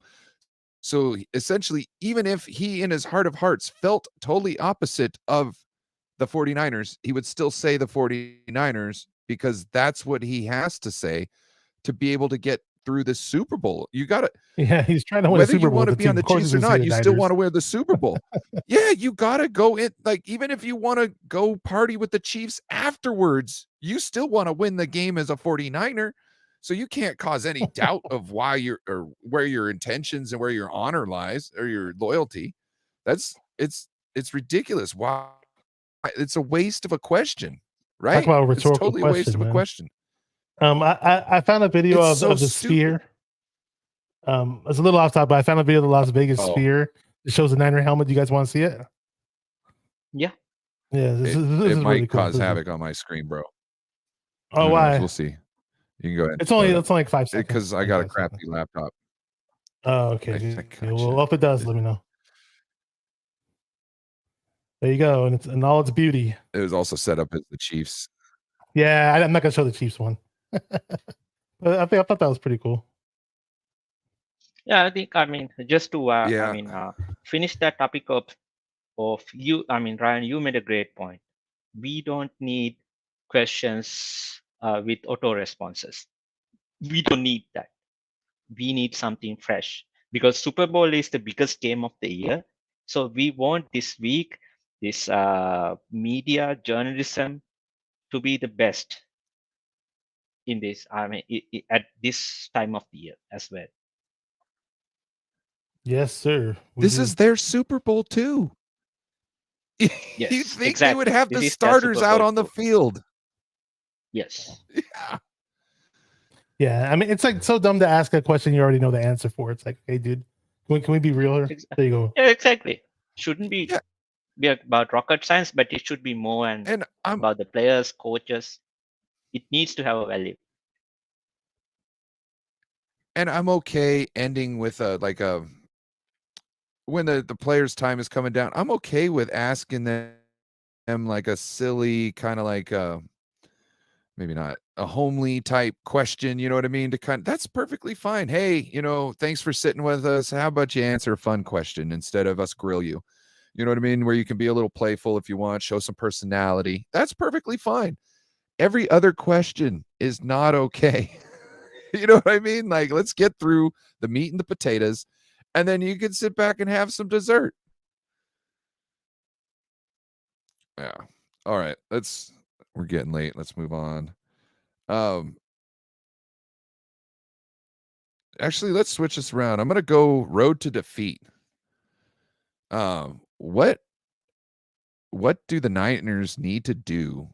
So essentially, even if he in his heart of hearts felt totally opposite of the 49ers, he would still say the 49ers because that's what he has to say to be able to get through the Super Bowl. You got to, Yeah, he's trying to win a whether Super you Bowl want with to the be on team. the Of course, Chiefs he's or gonna see not, the you still Niners. want to win the Super Bowl. Yeah, you got to go in. Like, even if you want to go party with the Chiefs afterwards, you still want to win the game as a 49er. So you can't cause any doubt of why you're, or where your intentions and where your honor lies or your loyalty. It's ridiculous. Why? It's a waste of a question, Talk right? about a It's rhetorical totally a waste question, of a man. question. I found a video It's of, so of the stupid. sphere. It's a little off topic, but I found a video of the Las Vegas Oh. sphere. It shows the Niner helmet. Do you guys want to see it? Yeah. Yeah, this It is might really cool. cause This is- havoc on my screen, bro. Oh, Who knows? why? We'll see. You can go ahead. It's only like 5 seconds. Because I got a 5 crappy seconds. laptop. Oh, okay. I Good. gotcha. Well, if it does, let me know. There you go, and it's in all its beauty. It was also set up as the Chiefs. Yeah, I'm not gonna show the Chiefs one. But I thought that was pretty cool. Yeah, I think, I mean, just to Yeah. finish that topic of you, I mean, Ryan, you made a great point. We don't need questions with auto responses. We don't need that. We need something fresh, because Super Bowl is the biggest game of the year. So we want this week, this media journalism to be the best in this. I mean, at this time of the year as well. Yes, sir. This is their Super Bowl too. You'd Yes, think they would exactly. have This the is their starters Super out Bowl on the too. field. Yes. Yeah. Yeah, I mean, it's like so dumb to ask a question you already know the answer for. It's like, hey, dude, can we be real here? There you go. Yeah, exactly. Shouldn't be, Yeah. be about rocket science, but it should be more And I'm about the players, coaches. It needs to have a value. and I'm okay ending with a when the players' time is coming down. I'm okay with asking them like a silly kind of like maybe not a homely type question, you know what I mean? That's perfectly fine. Hey, thanks for sitting with us. How about you answer a fun question instead of us grill you? You know what I mean? Where you can be a little playful if you want, show some personality. That's perfectly fine. Every other question is not okay. You know what I mean? Like, let's get through the meat and the potatoes, and then you can sit back and have some dessert. Yeah. All right. We're getting late. Let's move on. Actually, let's switch this around. I'm gonna go road to defeat. What do the Niners need to do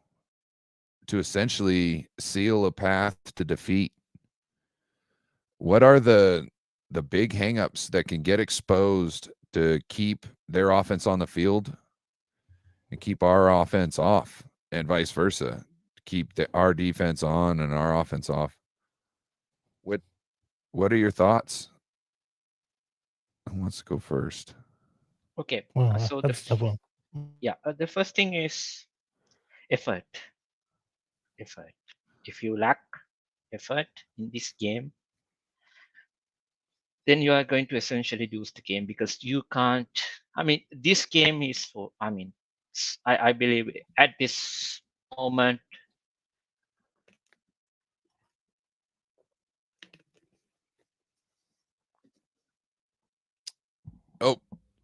to essentially seal a path to defeat? What are the big hangups that can get exposed to keep their offense on the field and keep our offense off, and vice versa? Keep our defense on and our offense off. What are your thoughts? Who wants to go first? Okay. Well, So that's a tough one. the first thing is effort. Effort. If you lack effort in this game, then you are going to essentially lose the game, because you can't. I mean, this game is for. I mean, I believe at this moment,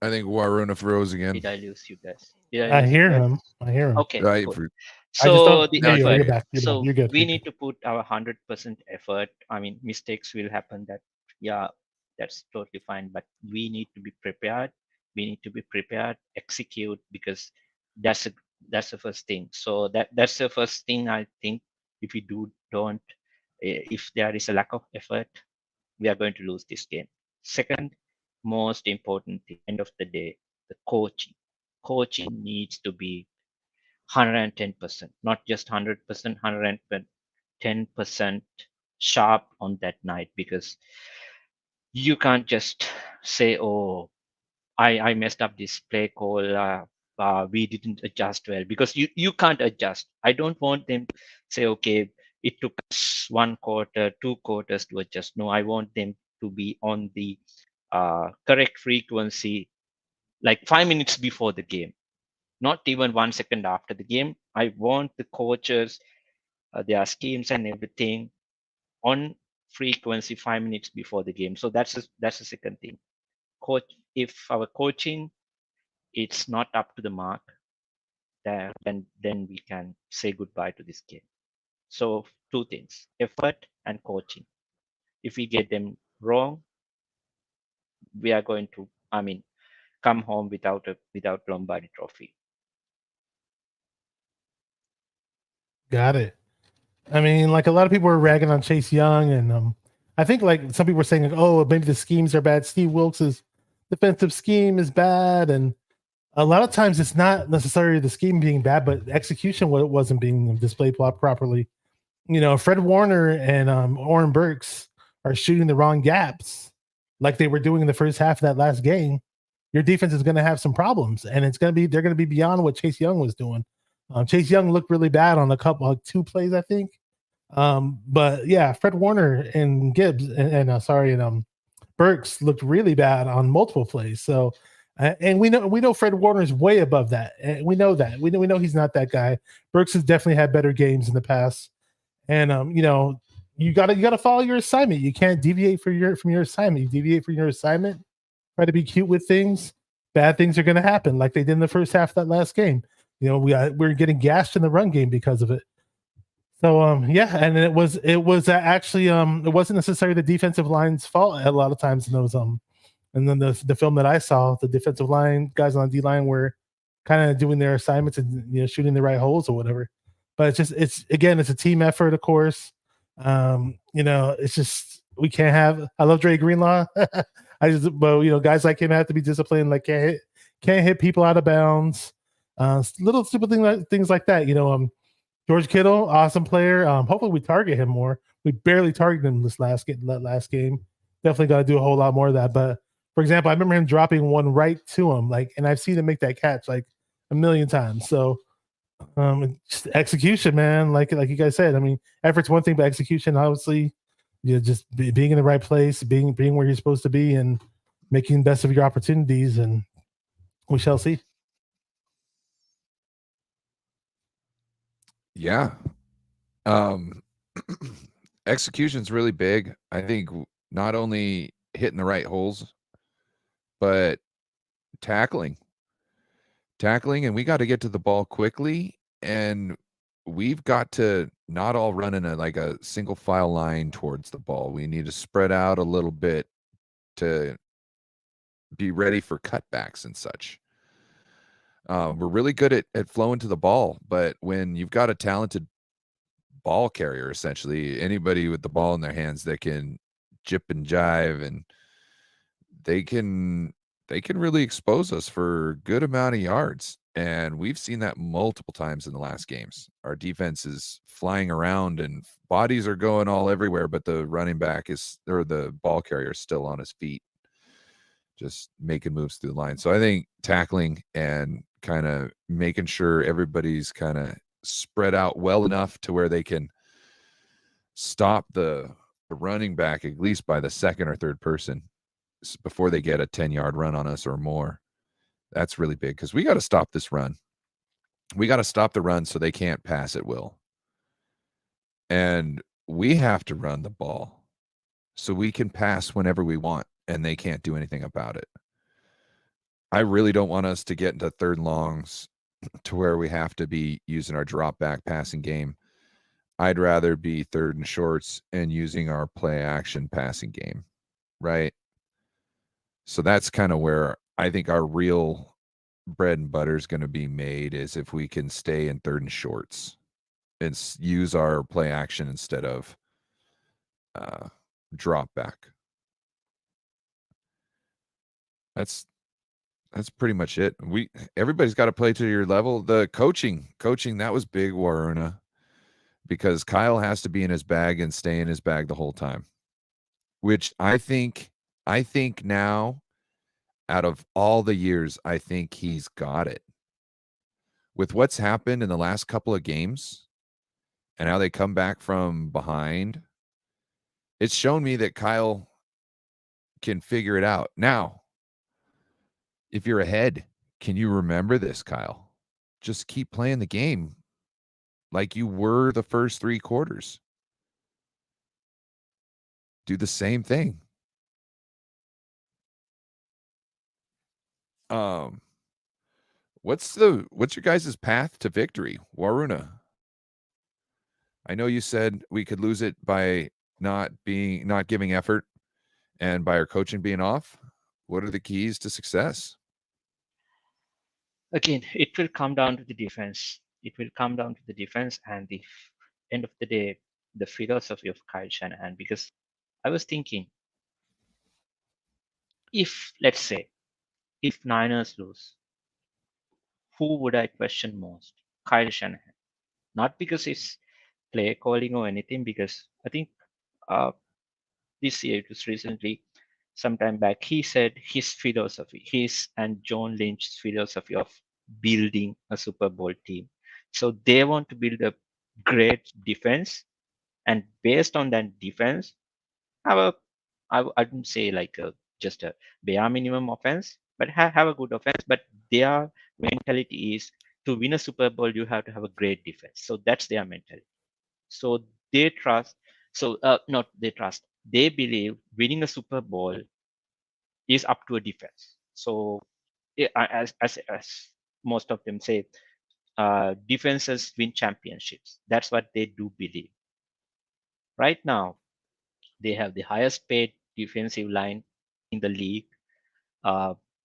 I think Waruna froze again. Did I lose you guys? Did I lose you hear guys? him. I hear him. Okay, Right, cool. I just So don't. the There you go. effort. You're back. You're So back. You're good. we You're need good. to put our 100% effort. I mean, mistakes will happen. Yeah, that's totally fine. But we need to be prepared. We need to be prepared, execute, because that's a, that's the first thing. So that's the first thing I think. If we don't, if there is a lack of effort, we are going to lose this game. Second, most important thing, end of the day, the coaching. Coaching needs to be 110%, not just 100%, 110% sharp on that night, because you can't just say, oh, I messed up this play call. We didn't adjust well, because you can't adjust. I don't want them to say, okay, it took us 1 quarter, 2 quarters to adjust. No, I want them to be on the correct frequency, like 5 minutes before the game, not even 1 second after the game. I want the coaches, their schemes and everything on frequency 5 minutes before the game. So that's the second thing. Coach, if our coaching it's not up to the mark, then we can say goodbye to this game. So two things: effort and coaching. If we get them wrong, we are going to, I mean, come home without Lombardi Trophy. Got it. I mean, like a lot of people were ragging on Chase Young, and I think like some people were saying, like, oh, maybe the schemes are bad. Steve Wilkes' defensive scheme is bad, and a lot of times it's not necessarily the scheme being bad, but execution wasn't being displayed properly. You know, Fred Warner and Oren Burks are shooting the wrong gaps, like they were doing in the first half of that last game. Your defense is going to have some problems, and they're going to be beyond what Chase Young was doing. Chase Young looked really bad on a couple, like 2 plays, I think. But yeah, Fred Warner and Gibbs and Burks looked really bad on multiple plays. So, and we know Fred Warner is way above that. And we know that. We know he's not that guy. Burks has definitely had better games in the past. And you gotta follow your assignment. You can't deviate from your assignment. You deviate from your assignment, try to be cute with things, bad things are gonna happen, like they did in the first half of that last game. We're getting gashed in the run game because of it. So yeah, and it was actually it wasn't necessarily the defensive line's fault a lot of times in those and then the film that I saw, the defensive line guys on the D line were kind of doing their assignments and shooting the right holes or whatever. But it's a team effort, of course. It's just we can't have. I love Dre Greenlaw. Guys like him have to be disciplined. Like can't hit people out of bounds. Little stupid things like that. George Kittle, awesome player. Hopefully we target him more. We barely targeted him last game. Definitely got to do a whole lot more of that. But for example, I remember him dropping one right to him, and I've seen him make that catch like a million times. So just execution, man. Like you guys said, I mean, effort's one thing, but execution, obviously, just being in the right place, being where you're supposed to be, and making the best of your opportunities, and we shall see. Yeah. Execution's really big. I think not only hitting the right holes, but tackling, and we got to get to the ball quickly, and we've got to not all run in a single file line towards the ball. We need to spread out a little bit to be ready for cutbacks and such. We're really good at flowing to the ball, but when you've got a talented ball carrier, essentially anybody with the ball in their hands that can jip and jive, and they can really expose us for a good amount of yards. And we've seen that multiple times in the last games. Our defense is flying around and bodies are going all everywhere, but the running back or the ball carrier is still on his feet, just making moves through the line. So I think tackling and kind of making sure everybody's kind of spread out well enough to where they can stop the running back at least by the second or third person before they get a 10-yard run on us or more. That's really big because we got to stop this run. We got to stop the run so they can't pass at will. And we have to run the ball so we can pass whenever we want, and they can't do anything about it. I really don't want us to get into third and longs to where we have to be using our drop back passing game. I'd rather be third and shorts and using our play action passing game, right? So that's kind of where I think our real bread and butter is going to be made, is if we can stay in third and shorts and use our play action instead of drop back. That's pretty much it. Everybody's got to play to your level. The coaching, that was big, Waruna, because Kyle has to be in his bag and stay in his bag the whole time, which I think now, out of all the years, I think he's got it. With what's happened in the last couple of games and how they come back from behind, it's shown me that Kyle can figure it out. Now, if you're ahead, can you remember this, Kyle? Just keep playing the game like you were the first 3 quarters. Do the same thing. What's your guys' path to victory, Waruna? I know you said we could lose it by not giving effort and by our coaching being off. What are the keys to success? Again, it will come down to the defense. It will come down to the defense and the end of the day, the philosophy of Kyle Shanahan. Because I was thinking, if let's say, if Niners lose, who would I question most? Kyle Shanahan. Not because it's play calling or anything, because I think this year, it was recently, sometime back, he said his philosophy, his and John Lynch's philosophy of building a Super Bowl team. So they want to build a great defense, and based on that defense, I wouldn't say like just a bare minimum offense, but have a good offense. But their mentality is to win a Super Bowl, you have to have a great defense. So that's their mentality. So they trust. So not they trust. They believe winning a Super Bowl is up to a defense. So as most of them say, defenses win championships. That's what they do believe. Right now, they have the highest paid defensive line in the league.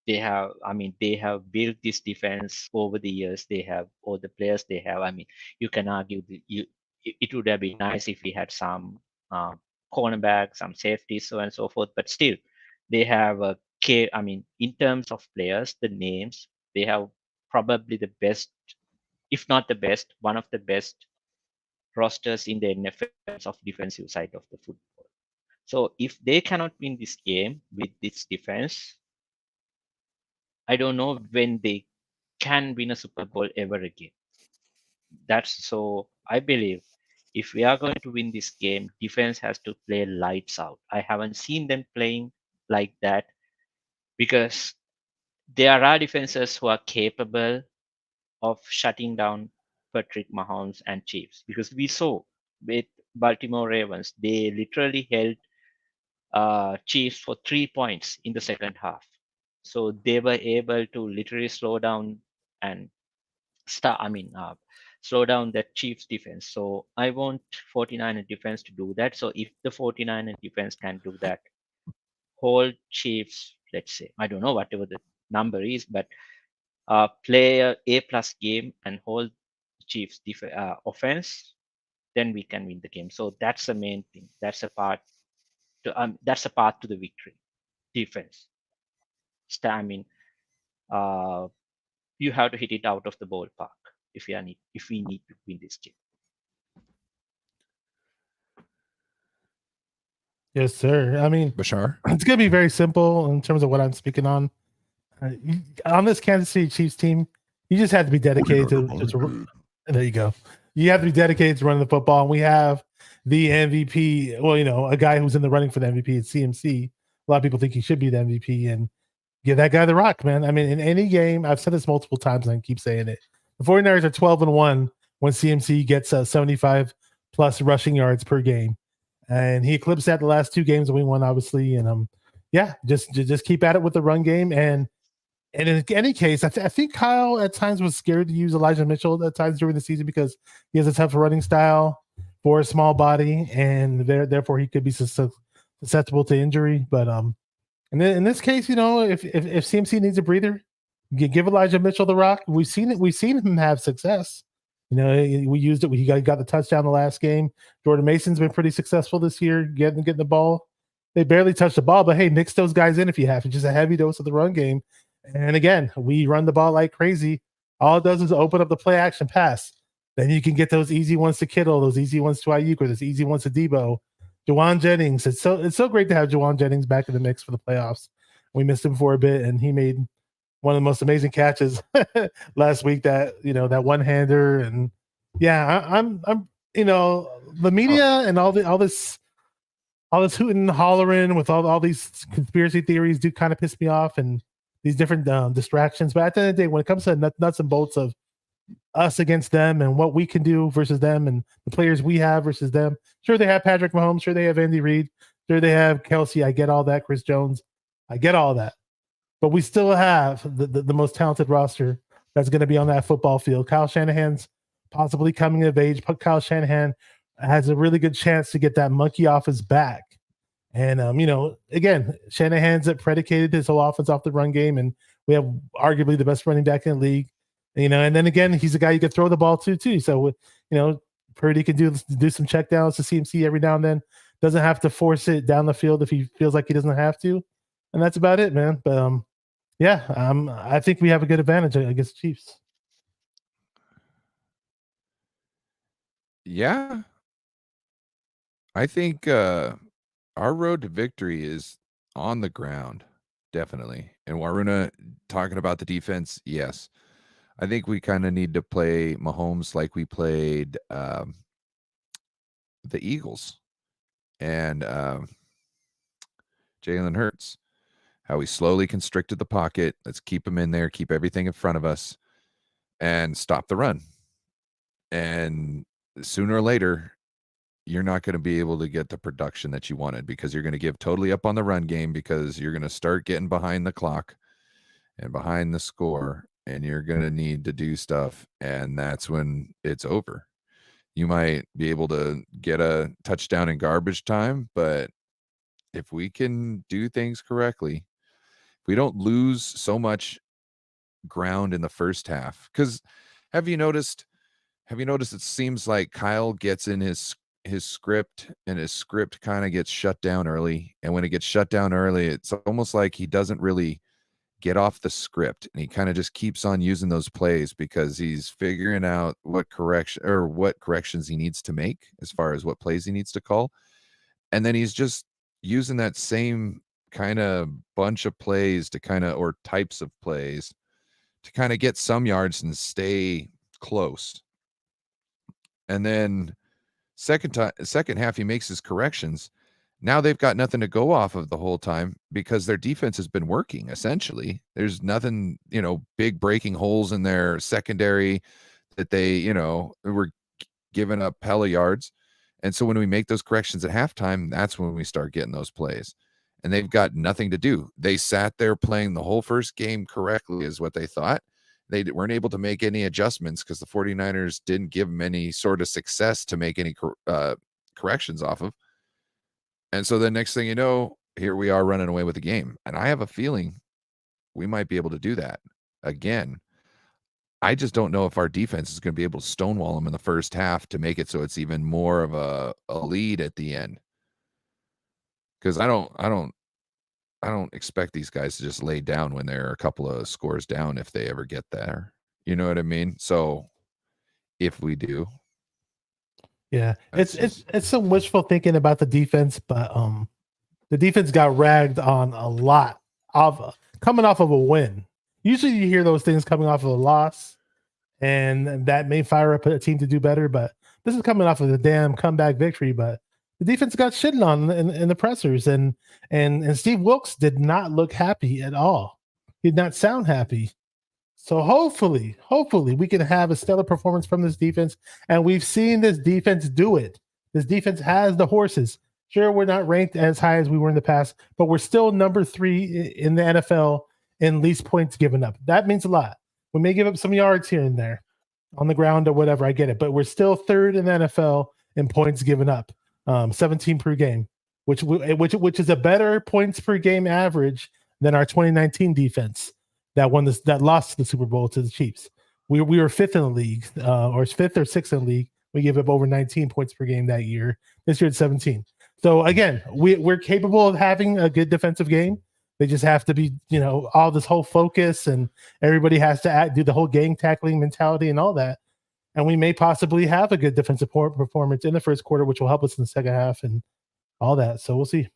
They have built this defense over the years. They have all the players they have. I mean, you can argue it would have been nice if we had some cornerback, some safety, so on and so forth. But still, they have in terms of players, the names, they have probably the best, if not the best, one of the best rosters in the NFL of defensive side of the football. So if they cannot win this game with this defense, I don't know when they can win a Super Bowl ever again. So I believe if we are going to win this game, defense has to play lights out. I haven't seen them playing like that, because there are defenses who are capable of shutting down Patrick Mahomes and Chiefs, because we saw with Baltimore Ravens, they literally held Chiefs for 3 points in the second half. So they were able to literally slow down and slow down that Chiefs defense. So I want 49er defense to do that. So if the 49er defense can do that, hold Chiefs, let's say, I don't know whatever the number is, but play a plus game and hold Chiefs offense, then we can win the game. So that's the main thing. That's a path to the victory. Defense. You have to hit it out of the ballpark if we need to win this game. Yes, sir. I mean, Bashar? it's going to be very simple in terms of what I'm speaking on. On this Kansas City Chiefs team, you just have to be dedicated to there you go. You have to be dedicated to running the football. And we have the MVP. Well, a guy who's in the running for the MVP at CMC. A lot of people think he should be the MVP, and give that guy the rock, man. I mean, in any game, I've said this multiple times and I keep saying it. The 49ers are 12-1 when CMC gets 75 plus rushing yards per game. And he eclipsed that the last 2 games that we won, obviously. And just keep at it with the run game. And And in any case, I think Kyle at times was scared to use Elijah Mitchell at times during the season because he has a tough running style for a small body, and therefore he could be susceptible to injury. But and then in this case, if CMC needs a breather, give Elijah Mitchell the rock. We've seen it. We've seen him have success. We used it. He got the touchdown the last game. Jordan Mason's been pretty successful this year, getting the ball. They barely touched the ball, but hey, mix those guys in if you have to. Just a heavy dose of the run game. And again, we run the ball like crazy. All it does is open up the play action pass. Then you can get those easy ones to Kittle, those easy ones to Ayuk, or those easy ones to Debo. Juwan Jennings. It's so great to have Juwan Jennings back in the mix for the playoffs. We missed him for a bit, and he made one of the most amazing catches last week. That one-hander, and yeah, I'm the media and all this hooting and hollering with all these conspiracy theories do kind of piss me off, and these different distractions. But at the end of the day, when it comes to nuts and bolts of us against them and what we can do versus them and the players we have versus them, sure, they have Patrick Mahomes, sure, they have Andy Reid, sure, they have Kelsey. I get all that. Chris Jones, I get all that. But we still have the most talented roster that's going to be on that football field. Kyle Shanahan's possibly coming of age. Kyle Shanahan has a really good chance to get that monkey off his back. And, again, Shanahan's predicated his whole offense off the run game, and we have arguably the best running back in the league. And then again, he's a guy you can throw the ball to too. So, Purdy can do some check downs to CMC every now and then. Doesn't have to force it down the field if he feels like he doesn't have to. And that's about it, man. But, I think we have a good advantage against the Chiefs. Yeah. I think our road to victory is on the ground, definitely. And Waruna talking about the defense, yes. I think we kind of need to play Mahomes like we played the Eagles and Jalen Hurts. How we slowly constricted the pocket. Let's keep him in there, keep everything in front of us, and stop the run. And sooner or later, you're not going to be able to get the production that you wanted because you're going to give totally up on the run game because you're going to start getting behind the clock and behind the score, and you're going to need to do stuff, and that's when it's over. You might be able to get a touchdown in garbage time, but if we can do things correctly, if we don't lose so much ground in the first half, because have you noticed it seems like Kyle gets in his script, and his script kind of gets shut down early. And when it gets shut down early, it's almost like he doesn't really get off the script, and he kind of just keeps on using those plays because he's figuring out what corrections he needs to make as far as what plays he needs to call. And then he's just using that same kind of bunch of plays or types of plays to kind of get some yards and stay close. And then second half, he makes his corrections. Now they've got nothing to go off of the whole time because their defense has been working, essentially. There's nothing, big breaking holes in their secondary that they, were giving up hella yards. And so when we make those corrections at halftime, that's when we start getting those plays. And they've got nothing to do. They sat there playing the whole first game correctly is what they thought. They weren't able to make any adjustments because the 49ers didn't give them any sort of success to make any corrections off of. And so the next thing you know, here we are running away with the game. And I have a feeling we might be able to do that again. I just don't know if our defense is going to be able to stonewall them in the first half to make it so it's even more of a lead at the end. Because I don't expect these guys to just lay down when they're a couple of scores down if they ever get there. You know what I mean? So if we do. Yeah. It's some wishful thinking about the defense, but the defense got ragged on a lot of coming off of a win. Usually you hear those things coming off of a loss, and that may fire up a team to do better, but this is coming off of the damn comeback victory. But the defense got shitted on in the pressers, and Steve Wilkes did not look happy at all. He did not sound happy. So hopefully we can have a stellar performance from this defense, and we've seen this defense do it. This defense has the horses. Sure, we're not ranked as high as we were in the past, but we're still number 3 in the NFL in least points given up. That means a lot. We may give up some yards here and there on the ground or whatever. I get it, but we're still third in the NFL in points given up, 17 per game, which is a better points per game average than our 2019 defense that lost to the Super Bowl to the Chiefs. We were fifth in the league, or fifth or sixth in the league. We gave up over 19 points per game that year. This year it's 17. So again, we're capable of having a good defensive game. They just have to be, all this whole focus, and everybody has to do the whole gang tackling mentality and all that. And we may possibly have a good defensive performance in the first quarter, which will help us in the second half and all that. So we'll see.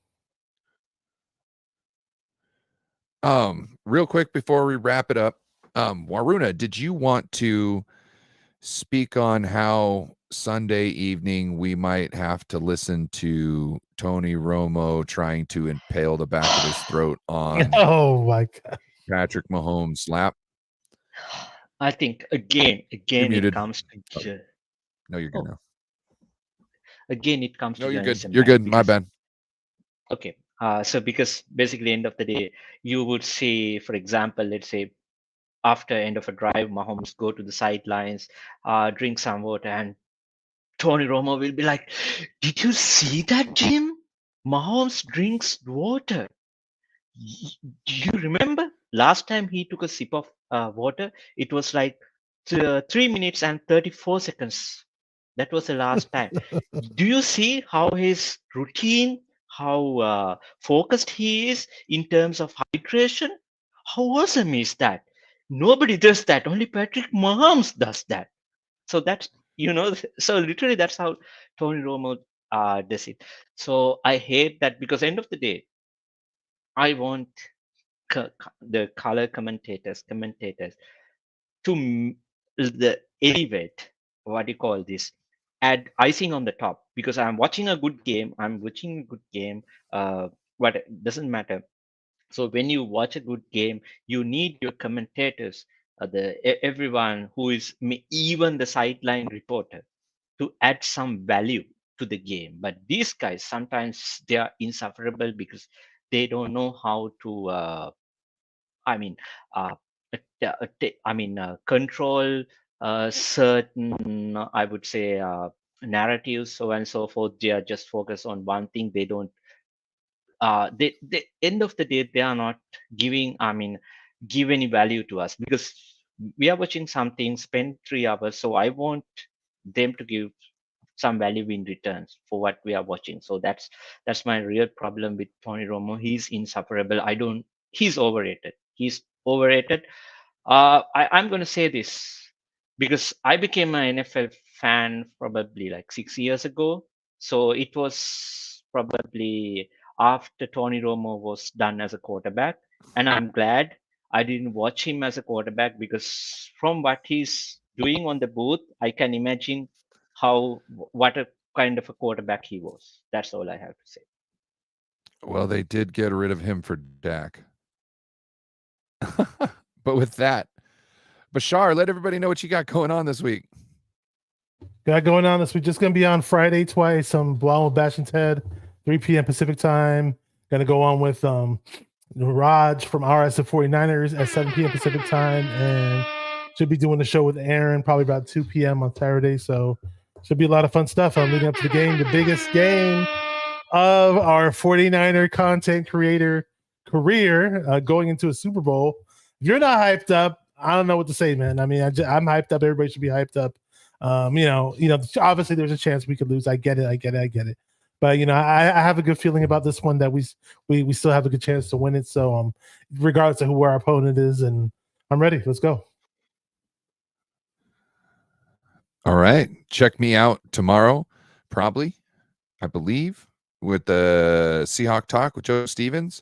Real quick before we wrap it up, Waruna, did you want to speak on how Sunday evening we might have to listen to Tony Romo trying to impale the back of his throat on oh my God, Patrick Mahomes' lap? I think again it comes to no, you're good now. Again, it comes to no, you're good. You're good. My bad. Okay. So because basically end of the day, you would see, for example, let's say after end of a drive, Mahomes go to the sidelines, drink some water, and Tony Romo will be like, "Did you see that, Jim? Mahomes drinks water. Do you remember last time he took a sip of water? It was like 3 minutes and 34 seconds. That was the last time. Do you see how his routine, how focused he is in terms of hydration? How awesome is that? Nobody does that. Only Patrick Mahomes does that. So that's, so literally that's how Tony Romo does it. So I hate that, because end of the day, I want the color commentators to elevate, what do you call this, add icing on the top, because I'm watching a good game. What doesn't matter. So when you watch a good game, you need your commentators, everyone who is even the sideline reporter, to add some value to the game. But these guys, sometimes they are insufferable because they don't know how to I mean, uh, control certain, I would say, narratives, so on and so forth. They are just focused on one thing. They don't. They end of the day, they are not giving. Give any value to us, because we are watching something, spend 3 hours. So I want them to give some value in returns for what we are watching. So that's my real problem with Tony Romo. He's insufferable. He's overrated. He's overrated. I'm going to say this because I became an NFL fan probably like 6 years ago. So it was probably after Tony Romo was done as a quarterback. And I'm glad I didn't watch him as a quarterback, because from what he's doing on the booth, I can imagine what a kind of a quarterback he was. That's all I have to say. Well, they did get rid of him for Dak. But with that, Bashar, let everybody know what you got going on this week. Got going on this week. Just going to be on Friday twice. Blonde with Bash and Ted, 3 p.m. Pacific time. Going to go on with Raj from RS of 49ers at 7 p.m. Pacific time. And should be doing the show with Aaron probably about 2 p.m. on Saturday. So should be a lot of fun stuff. I'm leading up to the game, the biggest game of our 49er content creator career, going into a Super Bowl. If you're not hyped up, I don't know what to say, man. I mean, I'm hyped up. Everybody should be hyped up. Obviously there's a chance we could lose. I get it. But I have a good feeling about this one, that we still have a good chance to win it. So regardless of who our opponent is, and I'm ready. Let's go. All right. Check me out tomorrow, probably, I believe, with the Seahawk Talk with Joe Stevens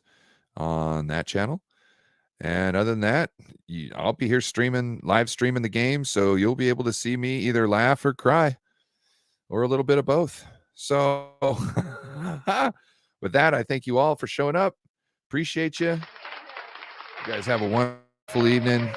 on that channel. And other than that, I'll be here live streaming the game, so you'll be able to see me either laugh or cry, or a little bit of both. So with that, I thank you all for showing up. Appreciate you. You guys have a wonderful evening.